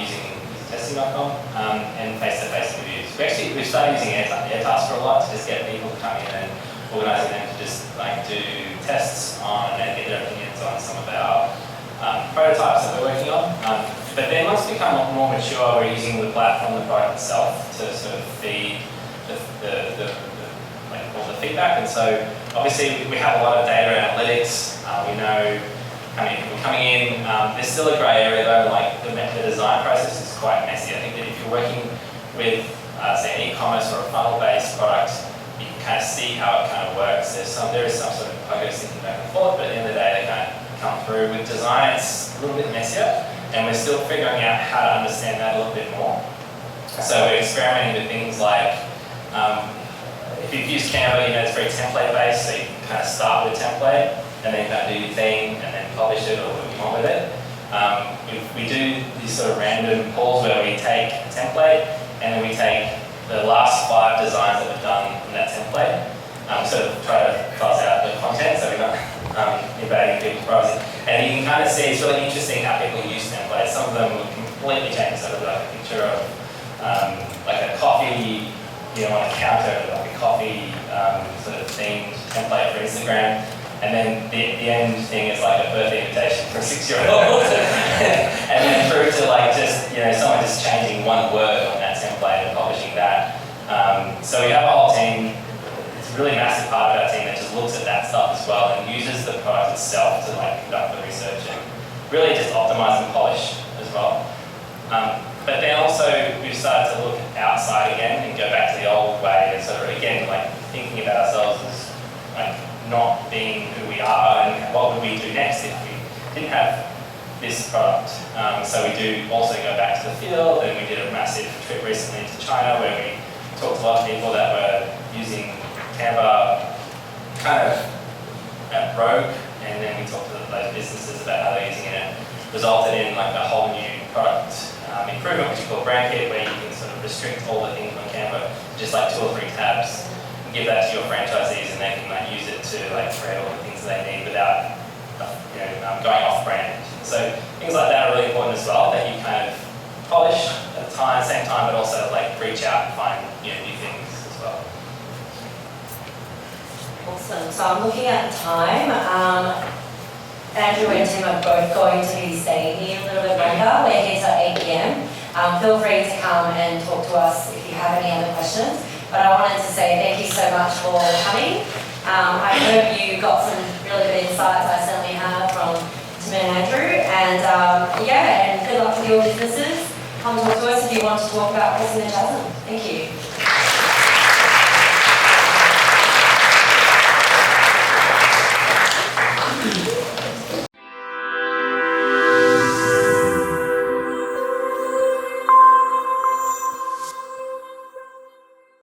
using testing.com and face-to-face reviews. We started using Airtask for a lot to just get people to come in and organising them to just like do tests on and get their opinions on some of our prototypes that we're working on. But then once we become more mature, we're using the platform, the product itself, to sort of feed all the feedback. And so obviously we have a lot of data analytics. We know coming in, there's still a grey area though, like the design process is quite messy. I think that if you're working with, say, an e-commerce or a funnel-based product, you can kind of see how it kind of works. There is some sort of progress thinking back and forth, but at the end of the day, they kind of come through. With design, it's a little bit messier, and we're still figuring out how to understand that a little bit more. So we're experimenting with things like, if you've used Canva, it's very template-based, so you can kind of start with a template, and then kind of do your thing, and then publish it or what you want with it. We do these sort of random pulls where we take a template, and then we take the last 5 designs that we've done in that template, sort of try to fuzz out the content so we're not invading people's privacy. And you can kind of see it's really interesting how people use templates. Some of them will completely change, sort of like a picture of like a coffee, on a counter, like a coffee sort of themed template for Instagram. And then the end thing is like a birthday invitation for a 6-year-old. And then through to like just, someone just changing one word on that template and publishing that. So we have a whole team, it's a really massive part of our team that just looks at that stuff as well and uses the product itself to like conduct the research and really just optimize and polish as well. But then also we've started to look outside again and go back to the old way and sort of again like thinking about ourselves as like not being who we are and what would we do next if we didn't have this product. So we do also go back to the field, and we did a massive trip recently to China where we talked to a lot of people that were using Canva kind of at rogue, and then we talked to those businesses about how they're using it, and resulted in like a whole new product improvement which we call Brand Kit, where you can sort of restrict all the things on Canva, just like 2 or 3 tabs. Give that to your franchisees and they can like use it to like create all the things they need without going off brand. So things like that are really important as well, that you kind of polish at the same time, but also like reach out and find new things as well. Awesome. So I'm looking at the time. Andrew and Tim are both going to be staying here a little bit longer. We're here till 8 p.m. Feel free to come and talk to us if you have any other questions. But I wanted to say thank you so much for coming. I hope you got some really good insights. I certainly have from Tim and Andrew. And and good luck with your businesses. Come talk to us if you want to talk about Forestlyn and Chasm. Thank you.